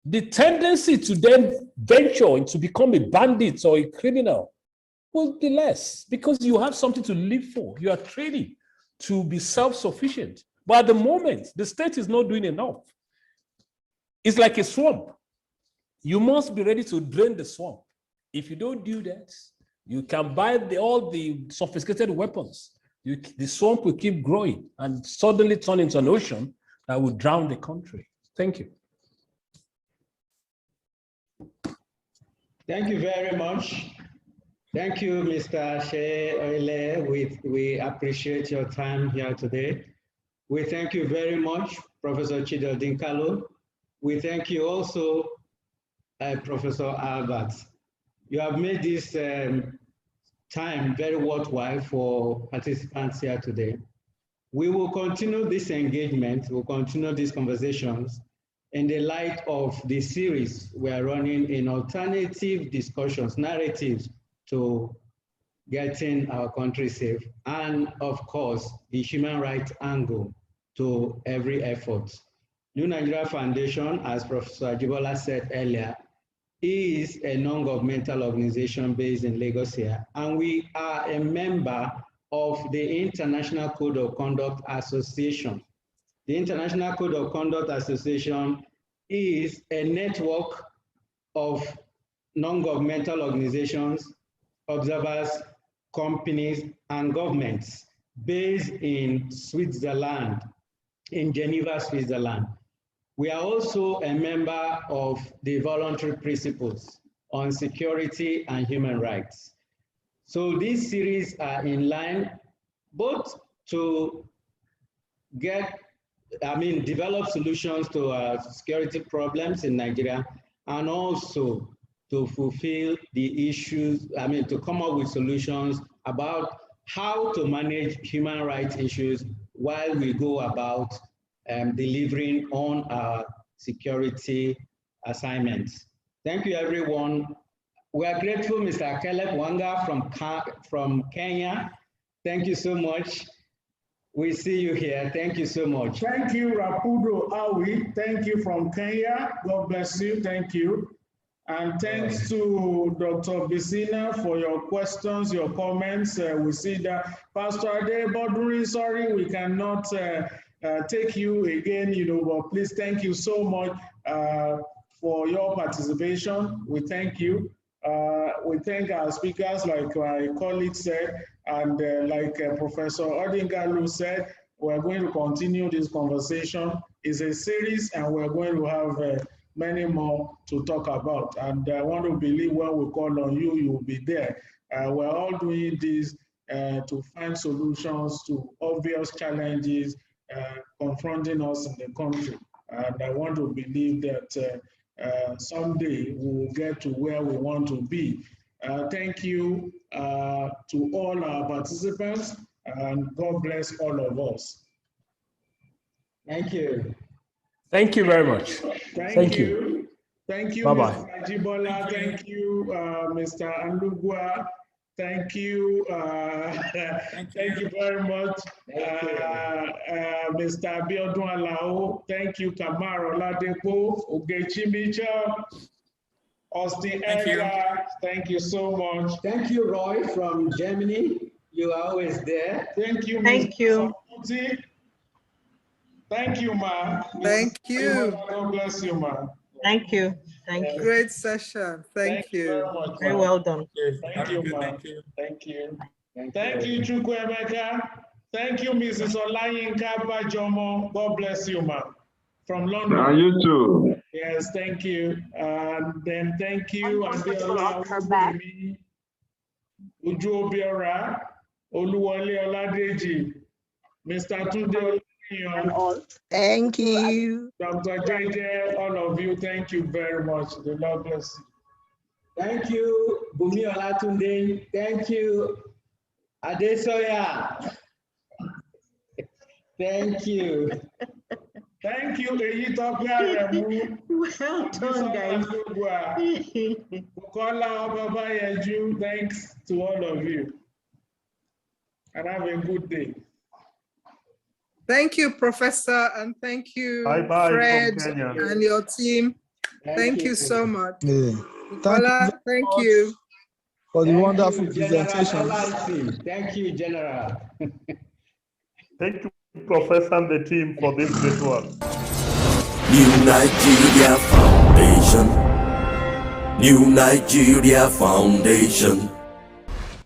The tendency to then venture into become a bandit or a criminal will be less because you have something to live for. You are training to be self-sufficient. But at the moment, the state is not doing enough. It's like a swamp. You must be ready to drain the swamp. If you don't do that, you can buy all the sophisticated weapons. The swamp will keep growing and suddenly turn into an ocean that will drown the country. Thank you. Thank you very much. Thank you, Mr. Seye Oyeleye. We appreciate your time here today. We thank you very much, Professor Chidi Odinkalu. We thank you also, Professor Albert. You have made this time very worthwhile for participants here today. We will continue this engagement, we'll continue these conversations in the light of the series we are running in alternative discussions, narratives to getting our country safe, and of course, the human rights angle to every effort. New Nigeria Foundation, as Professor Ajibola said earlier, is a non-governmental organization based in Lagos here, and we are a member of the International Code of Conduct Association. The International Code of Conduct Association is a network of non-governmental organizations, observers, companies, and governments based in Switzerland, in Geneva, Switzerland. We are also a member of the Voluntary Principles on Security and Human Rights. So these series are in line both to develop solutions to security problems in Nigeria, and also to fulfill the issues, to come up with solutions about how to manage human rights issues while we go about delivering on our security assignments. Thank you, everyone. We are grateful, Mr. Caleb Wanga from Kenya. Thank you so much. We see you here. Thank you so much. Thank you, Rapudo Awi. Thank you from Kenya. God bless you. Thank you. And thanks to Dr. Bisina for your questions, your comments. We see that Pastor Ade Boduri, sorry, we cannot take you again, but please thank you so much for your participation. We thank you. We thank our speakers, like my colleague said, and like Professor Odinkalu said, we're going to continue this conversation. It's a series, and we're going to have many more to talk about. And I want to believe when we call on you, you will be there. We're all doing this to find solutions to obvious challenges confronting us in the country. And I want to believe that someday we will get to where we want to be. Thank you to all our participants, and God bless all of us. Thank you. Thank you very much. Thank you. Thank you, Bye-bye. Mr. Ajibola. Thank you, Mr. Andugwa. Thank you. Thank you very much, Mr. Abiodun Alao. Thank you, Kamar Oladepo, Ogechi Mitchell, Austin Edgar. Thank you so much. Thank you, Roy from Germany. You are always there. Thank you, Thank you. Samuti. Thank you, ma. Thank you. God bless you, ma. Thank you. Thank you. Great session. Thank you. Very much, Very ma. well done. Thank you, ma. Thank you. Thank you, Chukwuemeka. Thank you, Mrs. Olayinka Bajomo. God bless you, ma. From London. And you too. Yes, thank you. And then thank you, Welcome back. Uju Obiora, Oluwale Oladeji, Mr. Tunde Olayiyan, Thank you. Dr. JJ, all of you, thank you very much. The Lord bless you. Thank you, Bumi Olatunde. Thank you, Adesoya. Thank you. Thank you, Eyitope Aremu. Well done, guys. Bukola Obabayeju, thanks to all of you. And have a good day. Thank you, Professor, and thank you, Bye-bye Fred, from Kenya. and your team. Thank you so much. Yeah. Bukola, thank you. For the Thank wonderful you, General presentation. LIC. Thank you, General. Thank you, Professor and the team, for this great work. New Nigeria Foundation. New Nigeria Foundation.